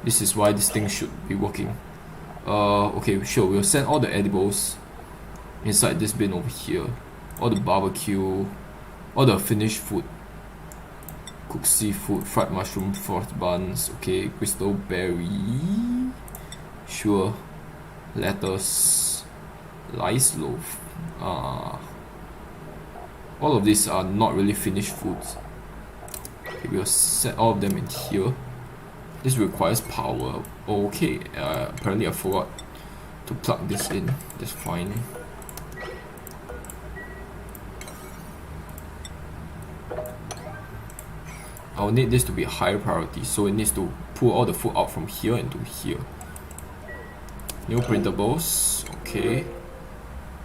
This is why this thing should be working. Okay, sure, we'll send all the edibles inside this bin over here. All the barbecue, all the finished food, cooked seafood, fried mushroom, frost buns, okay, crystal berry, sure, lettuce, rice loaf, All of these are not really finished foods. Okay, we'll set all of them in here. This requires power. Okay, apparently I forgot to plug this in. That's fine. I'll need this to be a higher priority, so it needs to pull all the food out from here into here. New printables. Okay.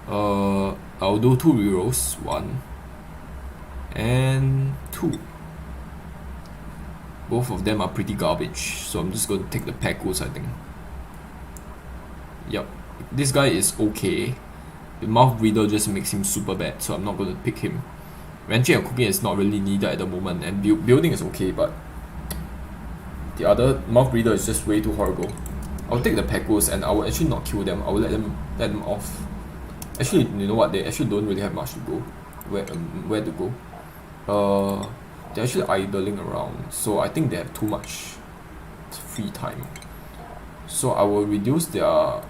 I'll do 2 rerolls. 1 and 2. Both of them are pretty garbage, so I'm just going to take the Pecos, I think. Yep, this guy is okay. The mouth breather just makes him super bad, so I'm not going to pick him. Ranching and cooking is not really needed at the moment, and building is okay, but the other mouth breather is just way too horrible. I'll take the Pecos and I will actually not kill them. I will let them off. Actually, you know what? They actually don't really have much to go. Where to go? They're actually idling around, so I think they have too much free time. So I will reduce their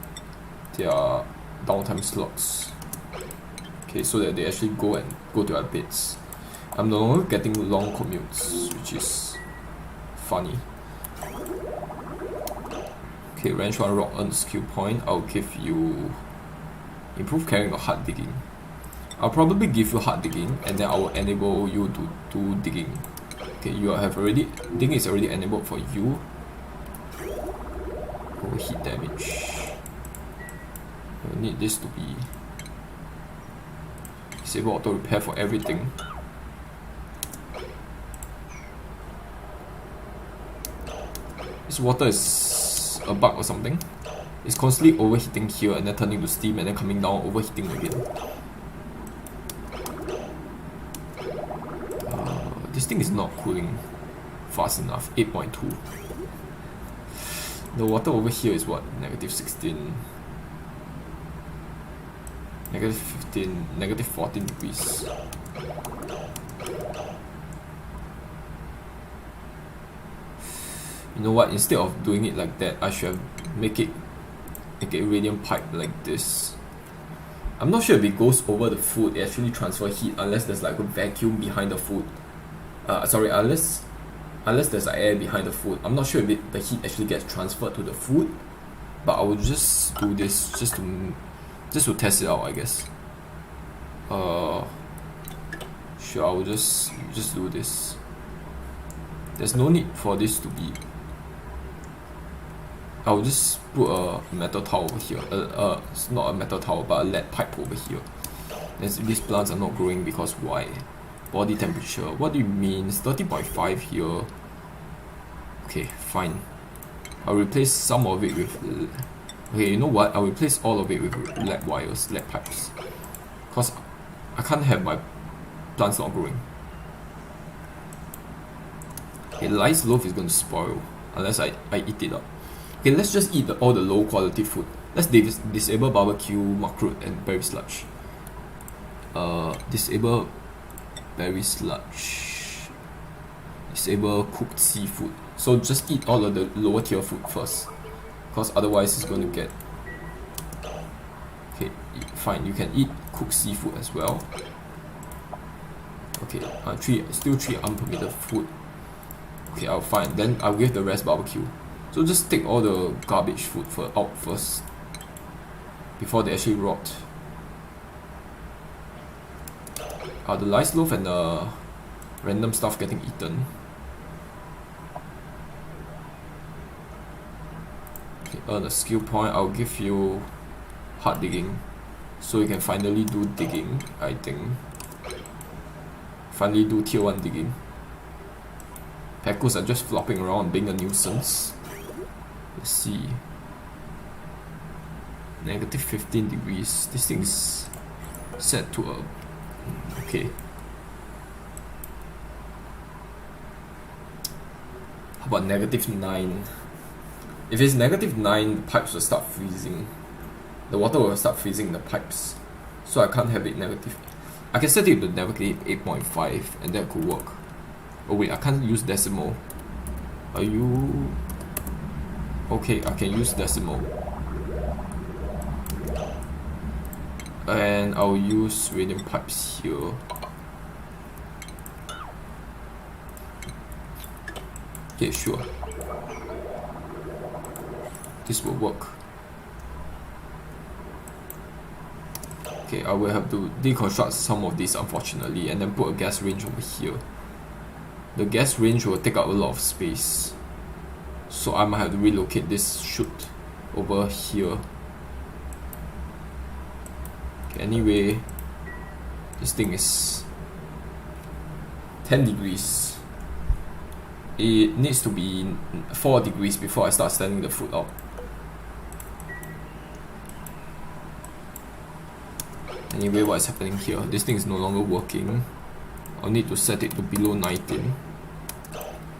downtime slots. Okay, so that they actually go to their beds. I'm no longer getting long commutes, which is funny. Okay, ranch 1 rock earn skill point. I'll give you improve carrying or hard digging. I'll probably give you hard digging, and then I will enable you to do digging. Okay, digging is already enabled for you. Overheat damage. I need this to be disable auto repair for everything. This water is a bug or something. It's constantly overheating here and then turning to steam and then coming down, overheating again. This thing is not cooling fast enough. 8.2. The water over here is what? -16, -15, -14 degrees. You know what? Instead of doing it like that, I should have make it radiant pipe like this. I'm not sure if it goes over the food, it actually transfer heat unless there's like a vacuum behind the food. Unless there's air behind the food. I'm not sure if the heat actually gets transferred to the food, but I will just do this just to test it out, I guess. Sure, I will just do this. There's no need for this to be. I'll just put a metal towel over here. It's not a metal towel, but a lead pipe over here. These plants are not growing because why? Body temperature. What do you mean? It's 30.5 here. Okay, fine. I'll replace some of it with. Okay, you know what? I'll replace all of it with lead wires, lead pipes. Because I can't have my plants not growing. Okay, lice loaf is going to spoil unless I eat it up. Okay, let's just eat all the low quality food. Let's disable barbecue, muckroot, and berry sludge. Disable berry sludge. Disable cooked seafood. So just eat all of the lower tier food first, because otherwise it's going to get. Okay, fine. You can eat cooked seafood as well. Okay, still three unpermitted food. Okay, I'll fine. Then I'll give the rest barbecue. So just take all the garbage food out first before they actually rot. The lice loaf and the random stuff getting eaten. Okay, earn a skill point. I'll give you hard digging, so you can finally do digging. I think. Finally do tier 1 digging. Pecos are just flopping around being a nuisance. Let's see. -15 degrees. This thing's set to a. Okay. How about -9? If it's -9, the pipes will start freezing. The water will start freezing in the pipes. So I can't have it negative. I can set it to -8.5 and that could work. Oh wait, I can't use decimal. Are you... Okay, I can use decimal. And I'll use radiant pipes here. Okay, sure. This will work. Okay, I will have to deconstruct some of these unfortunately and then put a gas range over here. The gas range will take up a lot of space, so I might have to relocate this chute over here. Okay, anyway, this thing is 10 degrees. It needs to be 4 degrees before I start standing the food out. Anyway, what is happening here? This thing is no longer working. I'll need to set it to below 19.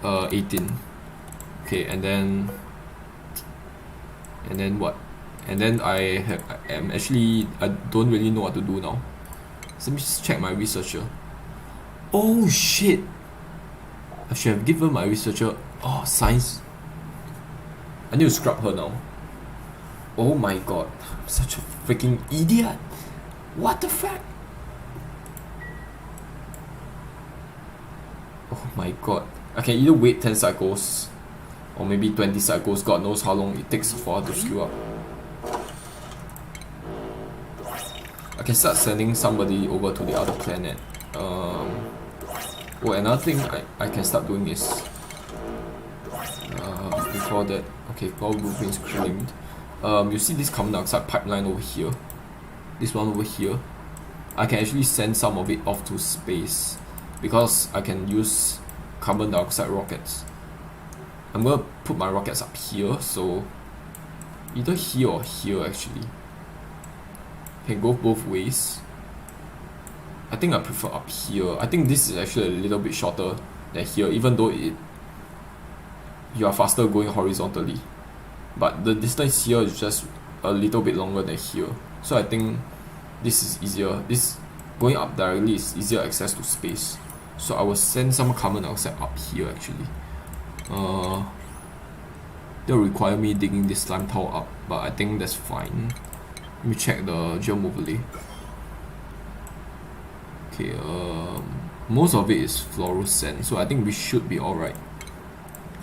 18. Okay, and then what? And then I don't really know what to do now. So let me just check my researcher. Oh shit! I should have given my researcher science. I need to scrub her now. Oh my god, I'm such a freaking idiot. What the fuck? Oh my god. I can either wait 10 cycles or maybe 20 cycles. God knows how long it takes for her to screw up. I can start sending somebody over to the other planet. Another thing I can start doing is before that, okay, power blueprint's claimed. You see this carbon dioxide pipeline over here, this one over here. I can actually send some of it off to space because I can use carbon dioxide rockets. I'm gonna put my rockets up here, so either here or here actually. Can go both ways. I think I prefer up here. I think this is actually a little bit shorter than here, even though you are faster going horizontally. But the distance here is just a little bit longer than here. So I think this is easier. This going up directly is easier access to space. So I will send some carbon dioxide up here actually. They'll require me digging this slime tower up, but I think that's fine. Let me check the geom overlay. Okay, most of it is fluorescent, so I think we should be alright.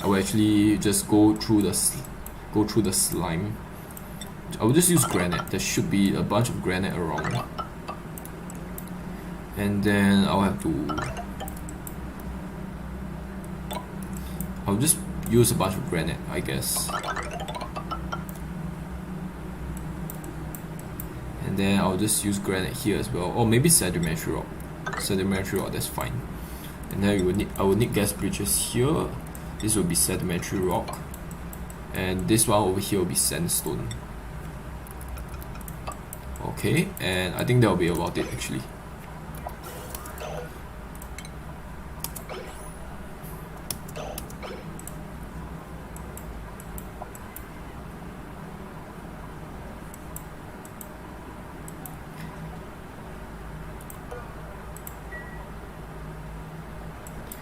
I will actually just go through the slime. I will just use granite. There should be a bunch of granite around, and then I'll just use a bunch of granite, I guess. And then I'll just use granite here as well, or maybe sedimentary rock. Sedimentary rock, that's fine. And then I will need gas bridges here. This will be sedimentary rock, and this one over here will be sandstone. Okay, and I think that will be about it actually.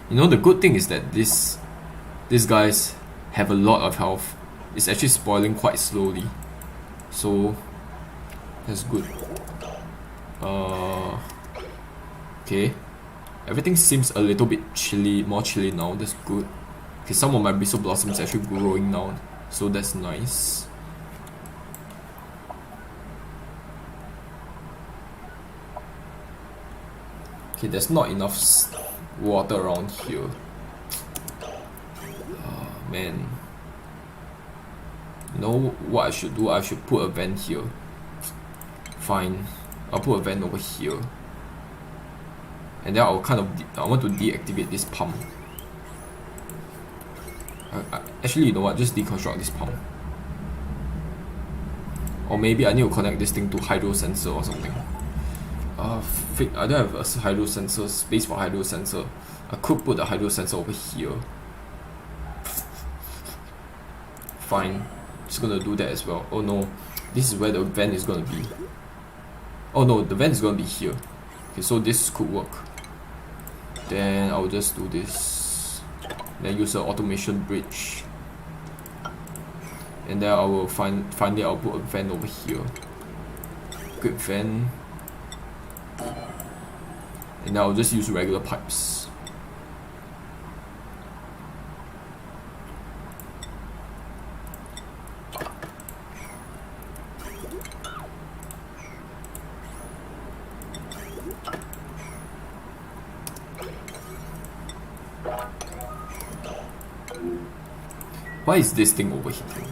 You know, the good thing is that these guys have a lot of health. It's actually spoiling quite slowly, so that's good. Okay, everything seems a little bit more chilly now. That's good. Okay, some of my bristle blossoms are actually growing now, so that's nice. Okay, there's not enough water around here. Oh man. You know what I should do? I should put a vent here. Fine, I'll put a vent over here. And then I want to deactivate this pump. Actually, you know what? Just deconstruct this pump. Or maybe I need to connect this thing to hydro sensor or something. I don't have a hydro sensor, space for hydro sensor. I could put the hydro sensor over here. Fine, just gonna do that as well. Oh no, this is where the vent is gonna be. Oh no, the vent is gonna be here. Okay, so this could work. Then I'll just do this. Then use the automation bridge. And then I will finally I'll put a vent over here. Good vent. And now I'll just use regular pipes. Why is this thing overheating?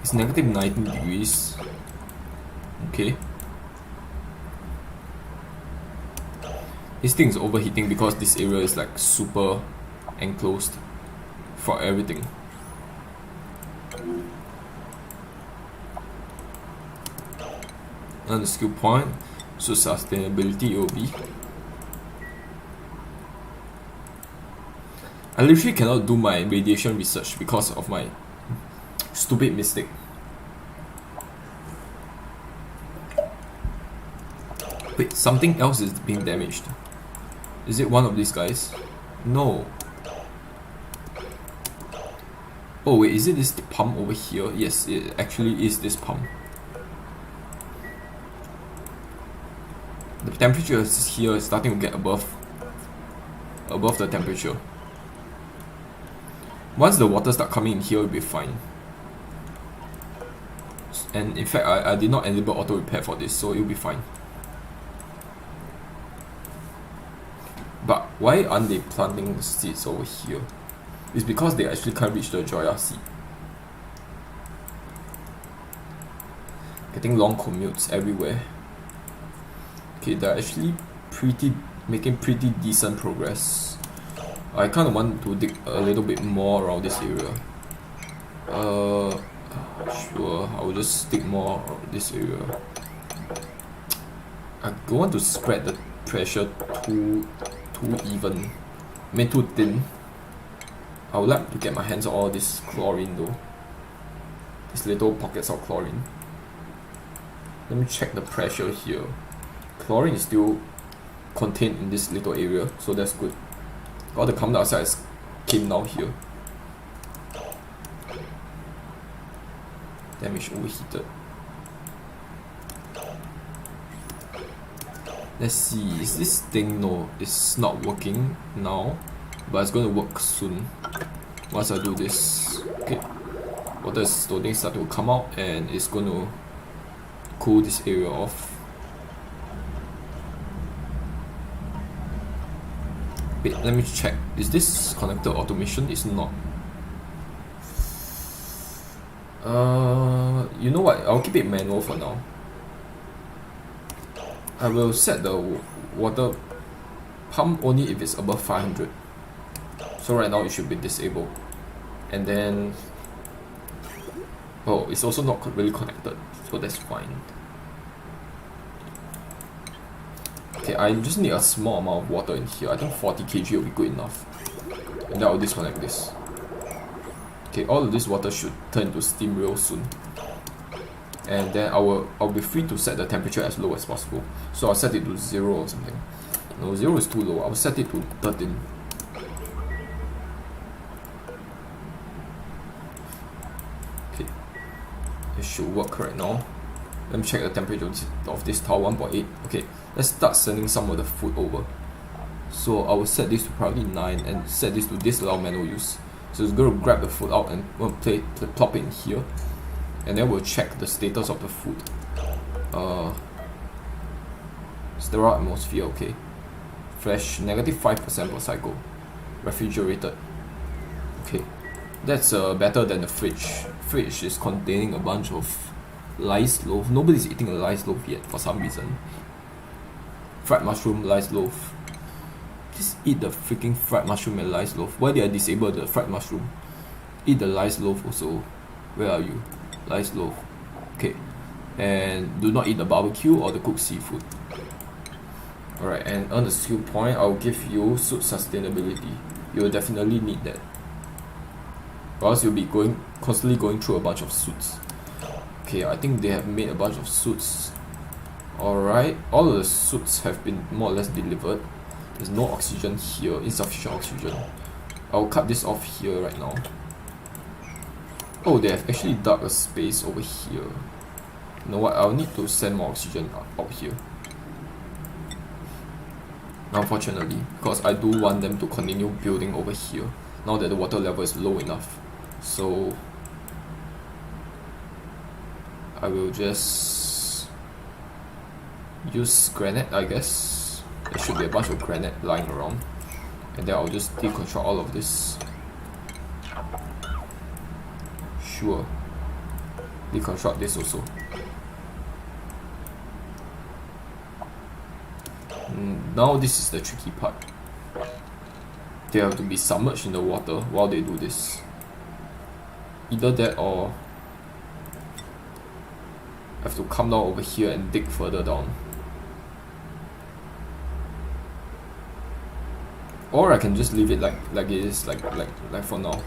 It's negative 19 degrees. Okay. This thing is overheating because this area is like super enclosed for everything. And the skill point, so sustainability will be. I literally cannot do my radiation research because of my stupid mistake. Wait, something else is being damaged. Is it one of these guys? No. Oh wait, is it this pump over here? Yes, it actually is this pump. The temperature here is starting to get above the temperature. Once the water start coming in here, it'll be fine. And in fact, I did not enable auto repair for this, so it'll be fine. But why aren't they planting seeds over here? It's because they actually can't reach the Joya seed. Getting long commutes everywhere. Okay, they're actually making pretty decent progress. I kind of want to dig a little bit more around this area. Sure, I will just dig more around this area. I don't want to spread the pressure too even. I mean too thin. I would like to get my hands on all this chlorine though. These little pockets of chlorine. Let me check the pressure here. Chlorine is still contained in this little area, so that's good. All the carbon dioxide came down here. Damage overheated. Let's see, is this thing, no, it's not working now, but it's going to work soon once I do this. Okay, water is slowly starting to come out and it's going to cool this area off. Wait, let me check. Is this connected automation? It's not. You know what? I'll keep it manual for now. I will set the water pump only if it's above 500. So right now it should be disabled. And then, oh, it's also not really connected, so that's fine. Okay, I just need a small amount of water in here. I think 40 kg will be good enough. And then I'll disconnect this. Okay, all of this water should turn into steam real soon. And then I'll be free to set the temperature as low as possible. So I'll set it to 0 or something. No, 0 is too low. I'll set it to 13. Okay, it should work right now. Let me check the temperature of this towel, 1.8. Okay, let's start sending some of the food over. So I will set this to probably 9 and set this to disallow manual use. So it's going to grab the food out and plop it in here. And then we'll check the status of the food. Sterile atmosphere, okay. Fresh, negative 5% per cycle. Refrigerated. Okay, that's better than the fridge. Fridge is containing a bunch of lice loaf. Nobody's eating a lice loaf yet for some reason. Fried mushroom, lice loaf. Just eat the freaking fried mushroom and lice loaf. Why did I disable the fried mushroom? Eat the lice loaf also. Where are you? Lice loaf. Okay. And do not eat the barbecue or the cooked seafood. Alright, and earn the skill point. I'll give you suit sustainability. You'll definitely need that. Or else you'll be constantly going through a bunch of suits. Okay, I think they have made a bunch of suits. Alright, all of the suits have been more or less delivered. There's no oxygen here, insufficient oxygen. I'll cut this off here right now. Oh, they have actually dug a space over here. You know what, I'll need to send more oxygen out here. Unfortunately, because I do want them to continue building over here now that the water level is low enough. So I will just use granite, I guess. There should be a bunch of granite lying around. And then I'll just deconstruct all of this. Sure. Deconstruct this also. Now this is the tricky part. They have to be submerged in the water while they do this. Either that or I have to come down over here and dig further down. Or I can just leave it like it is, like for now.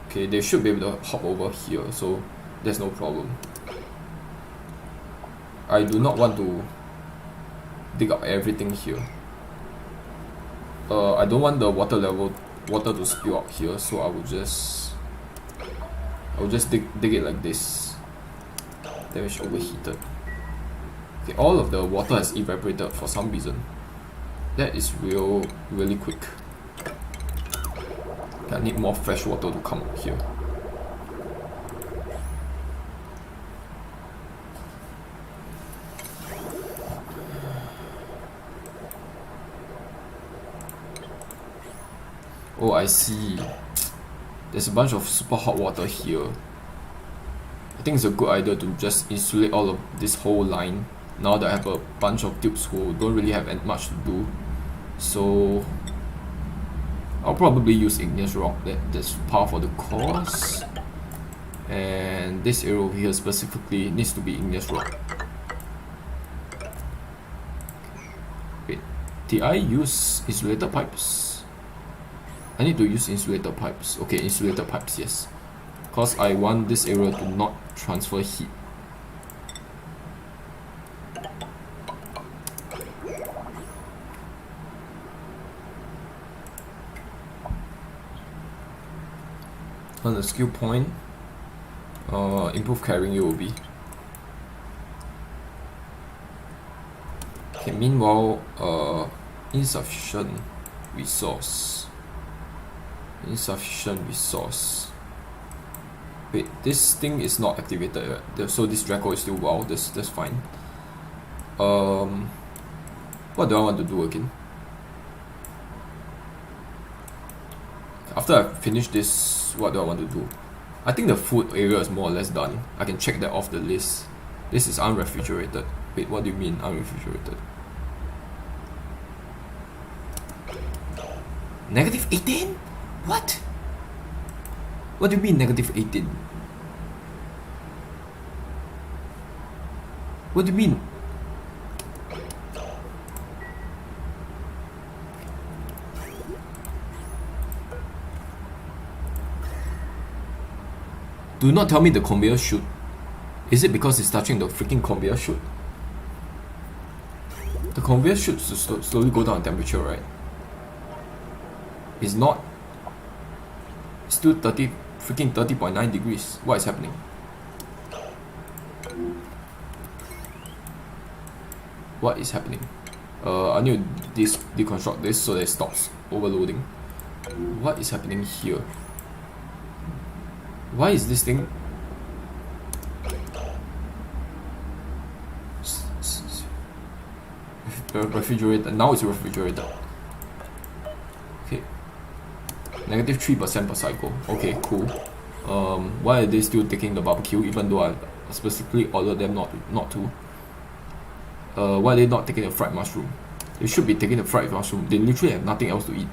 Okay, they should be able to hop over here, so there's no problem. I do not want to dig up everything here. I don't want the water to spill out here, so I will just dig it like this. Damage overheated. Okay, all of the water has evaporated for some reason. That is really quick. Okay, I need more fresh water to come out here. Oh, I see. There's a bunch of super hot water here. I think it's a good idea to just insulate all of this whole line now that I have a bunch of dupes who don't really have much to do. So I'll probably use igneous rock. That's par for the course. And this area over here specifically needs to be igneous rock. Wait, did I use insulator pipes? I need to use insulator pipes. Okay, insulator pipes, yes. Because I want this area to not transfer heat. On the skill point, improve carrying UOB. Okay, meanwhile, insufficient resource. Wait, this thing is not activated yet, so this Draco is still wow. That's fine. What do I want to do again? After I finish this, what do I want to do? I think the food area is more or less done. I can check that off the list. This is unrefrigerated. Wait, what do you mean unrefrigerated? Negative 18? What? What do you mean negative 18? What do you mean? Do not tell me the conveyor chute. Is it because it's touching the freaking conveyor chute? The conveyor chute should slowly go down in temperature, right? It's not. It's still 30.9 degrees. What is happening? What is happening? I need to deconstruct this so that it stops overloading. What is happening here? Why is this thing? Refrigerated. Now it's refrigerated. Okay. Negative 3% per cycle. Okay, cool. Why are they still taking the barbecue even though I specifically ordered them not to? Why are they not taking the fried mushroom? They should be taking the fried mushroom. They literally have nothing else to eat.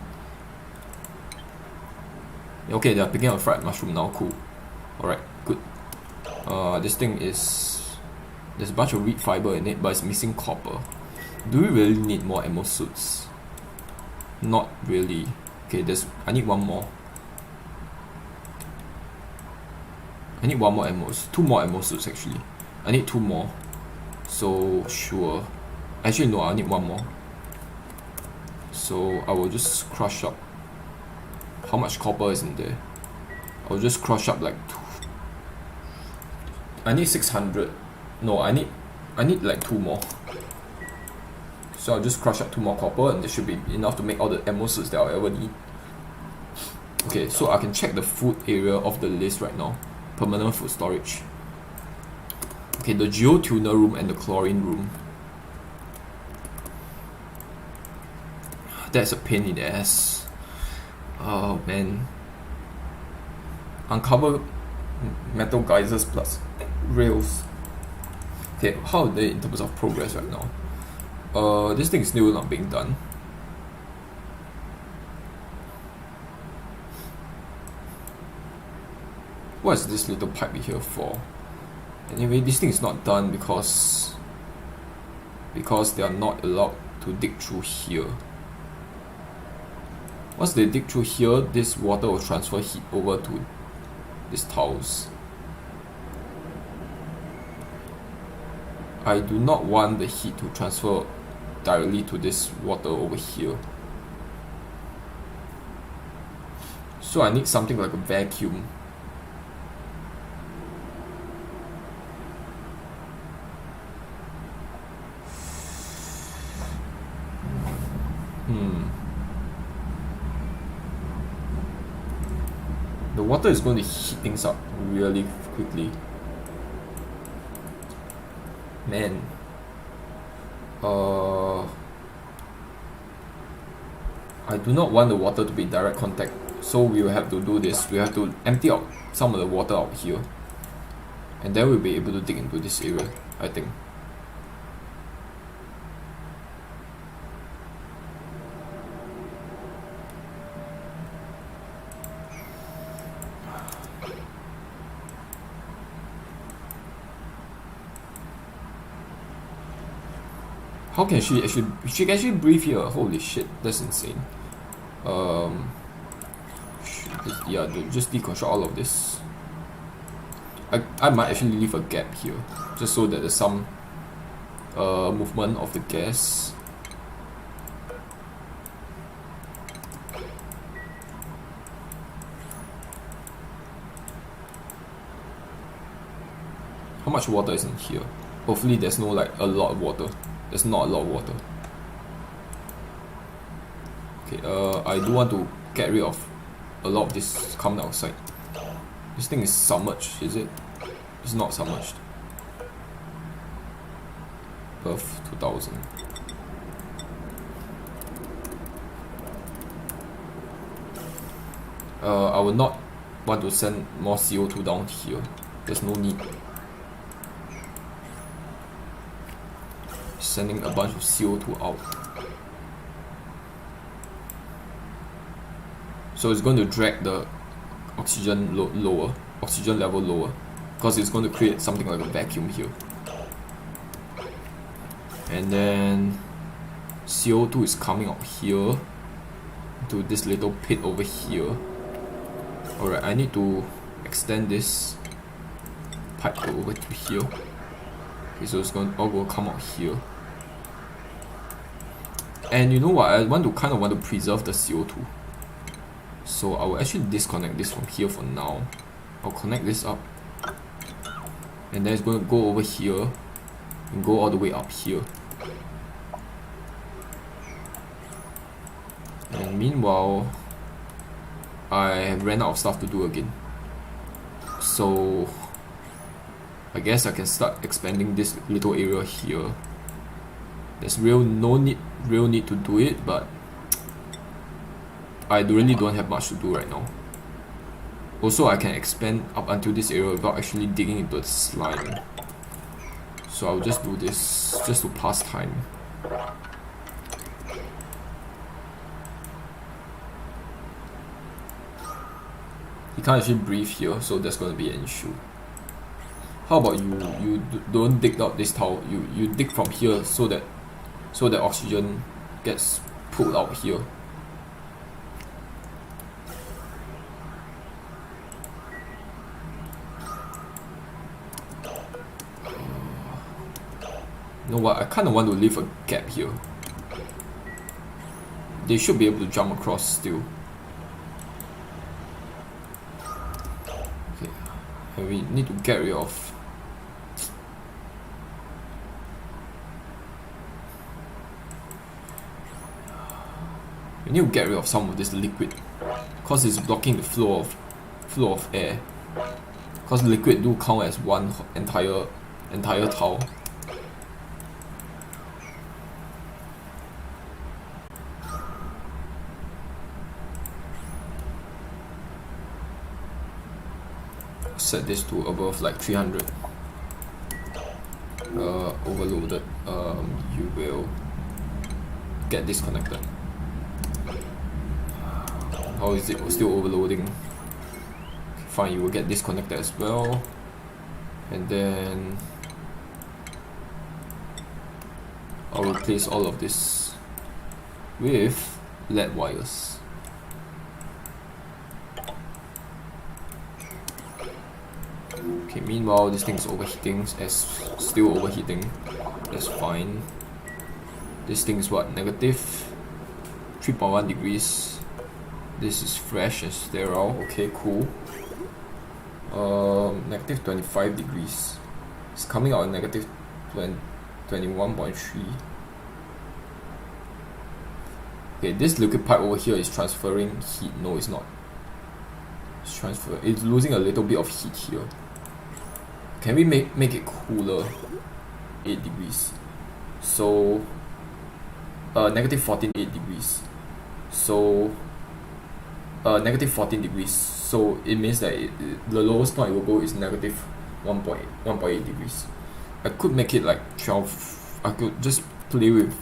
Okay, they are picking up a fried mushroom now. Cool. Alright, good. This thing is... There's a bunch of wheat fiber in it, but it's missing copper. Do we really need more ammo suits? Not really. Okay, I need one more. I need one more ammo. 2 more ammo suits actually. I need 2 more. So sure. Actually no, I need 1 more. So I will just crush up. How much copper is in there? I'll just crush up like 2. I need 600. No, I need like 2 more. So I'll just crush up 2 more copper and this should be enough to make all the ammo suits that I'll ever need. Okay, so I can check the food area of the list right now. Permanent food storage. Okay, the geotuner room and the chlorine room. That's a pain in the ass. Oh man. Uncover metal geysers plus rails. Okay, how are they in terms of progress right now? This thing is still not being done. What is this little pipe here for? Anyway, this thing is not done because they are not allowed to dig through here. Once they dig through here, this water will transfer heat over to these tiles. I do not want the heat to transfer directly to this water over here. So I need something like a vacuum. The water is going to heat things up really quickly. Man. I do not want the water to be in direct contact, so we will have to do this. We have to empty out some of the water out here, and then we'll be able to dig into this area, I think. How can she can actually breathe here? Holy shit, that's insane. Yeah, just deconstruct all of this. I might actually leave a gap here, just so that there's some movement of the gas. How much water is in here? Hopefully there's no like a lot of water. There's not a lot of water. Okay, I do want to get rid of a lot of this coming outside. This thing is submerged, is it? It's not submerged. Perf 2000. I would not want to send more CO2 down here. There's no need. Sending a bunch of CO2 out. So it's going to drag the oxygen level lower, because it's going to create something like a vacuum here. And then CO2 is coming out here to this little pit over here. Alright, I need to extend this pipe over to here. Okay, so it's going all come out here. And you know what, I want to preserve the CO2. So I will actually disconnect this from here for now. I'll connect this up, and then it's going to go over here and go all the way up here. And meanwhile, I have ran out of stuff to do again. So I guess I can start expanding this little area here. There's real need to do it, but I really don't have much to do right now. Also, I can expand up until this area without actually digging into the slime. So I'll just do this just to pass time. He can't actually breathe here, so that's going to be an issue. How about you don't dig out this towel, you dig from here so that oxygen gets pulled out here. You know what, I kind of want to leave a gap here. They should be able to jump across still. Okay, and we need to get rid of some of this liquid, because it's blocking the flow of air. Because liquid do count as one entire towel. set this to above like 300. Overloaded. You will get disconnected. How is it still overloading? Okay, fine, you will get disconnected as well. And then I'll replace all of this with LED wires. Okay, meanwhile this thing is overheating, still overheating. That's fine. This thing is what, negative 3.1 degrees. This is fresh and sterile. Okay, cool. Negative 25 degrees. It's coming out at negative 21.3. Okay, this liquid pipe over here is transferring heat. No, it's not. It's losing a little bit of heat here. Can we make it cooler? 8 degrees. So negative 14, 8 degrees. So negative 14 degrees. So it means that the lowest point it will go is negative 1.8 degrees. I could make it like 12. I could just play with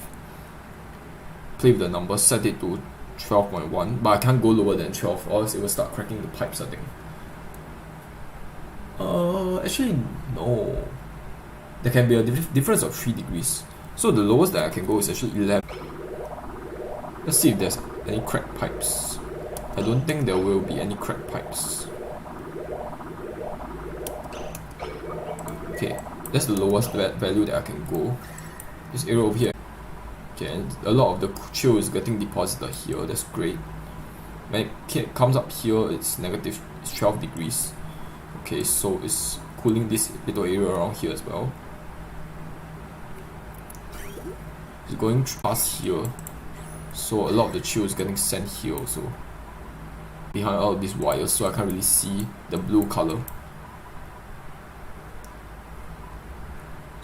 the numbers, set it to 12.1, but I can't go lower than 12, or else it will start cracking the pipes, I think. Actually no. There can be a difference of 3 degrees. So the lowest that I can go is actually 11. Let's see if there's any cracked pipes. I don't think there will be any cracked pipes. Okay, that's the lowest value that I can go. This area over here. Okay, and a lot of the chill is getting deposited here. That's great. When it comes up here, it's 12 degrees. Okay, so it's cooling this little area around here as well. It's going past here, so a lot of the chill is getting sent here also, behind all of these wires, so I can't really see the blue color.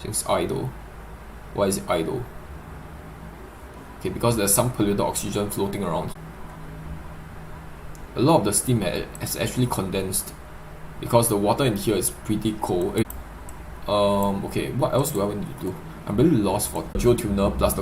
It's idle. Why is it idle? Okay, because there's some polluted oxygen floating around. A lot of the steam has actually condensed because the water in here is pretty cold. Okay, what else do I need to do? I'm really lost for the geotuner plus the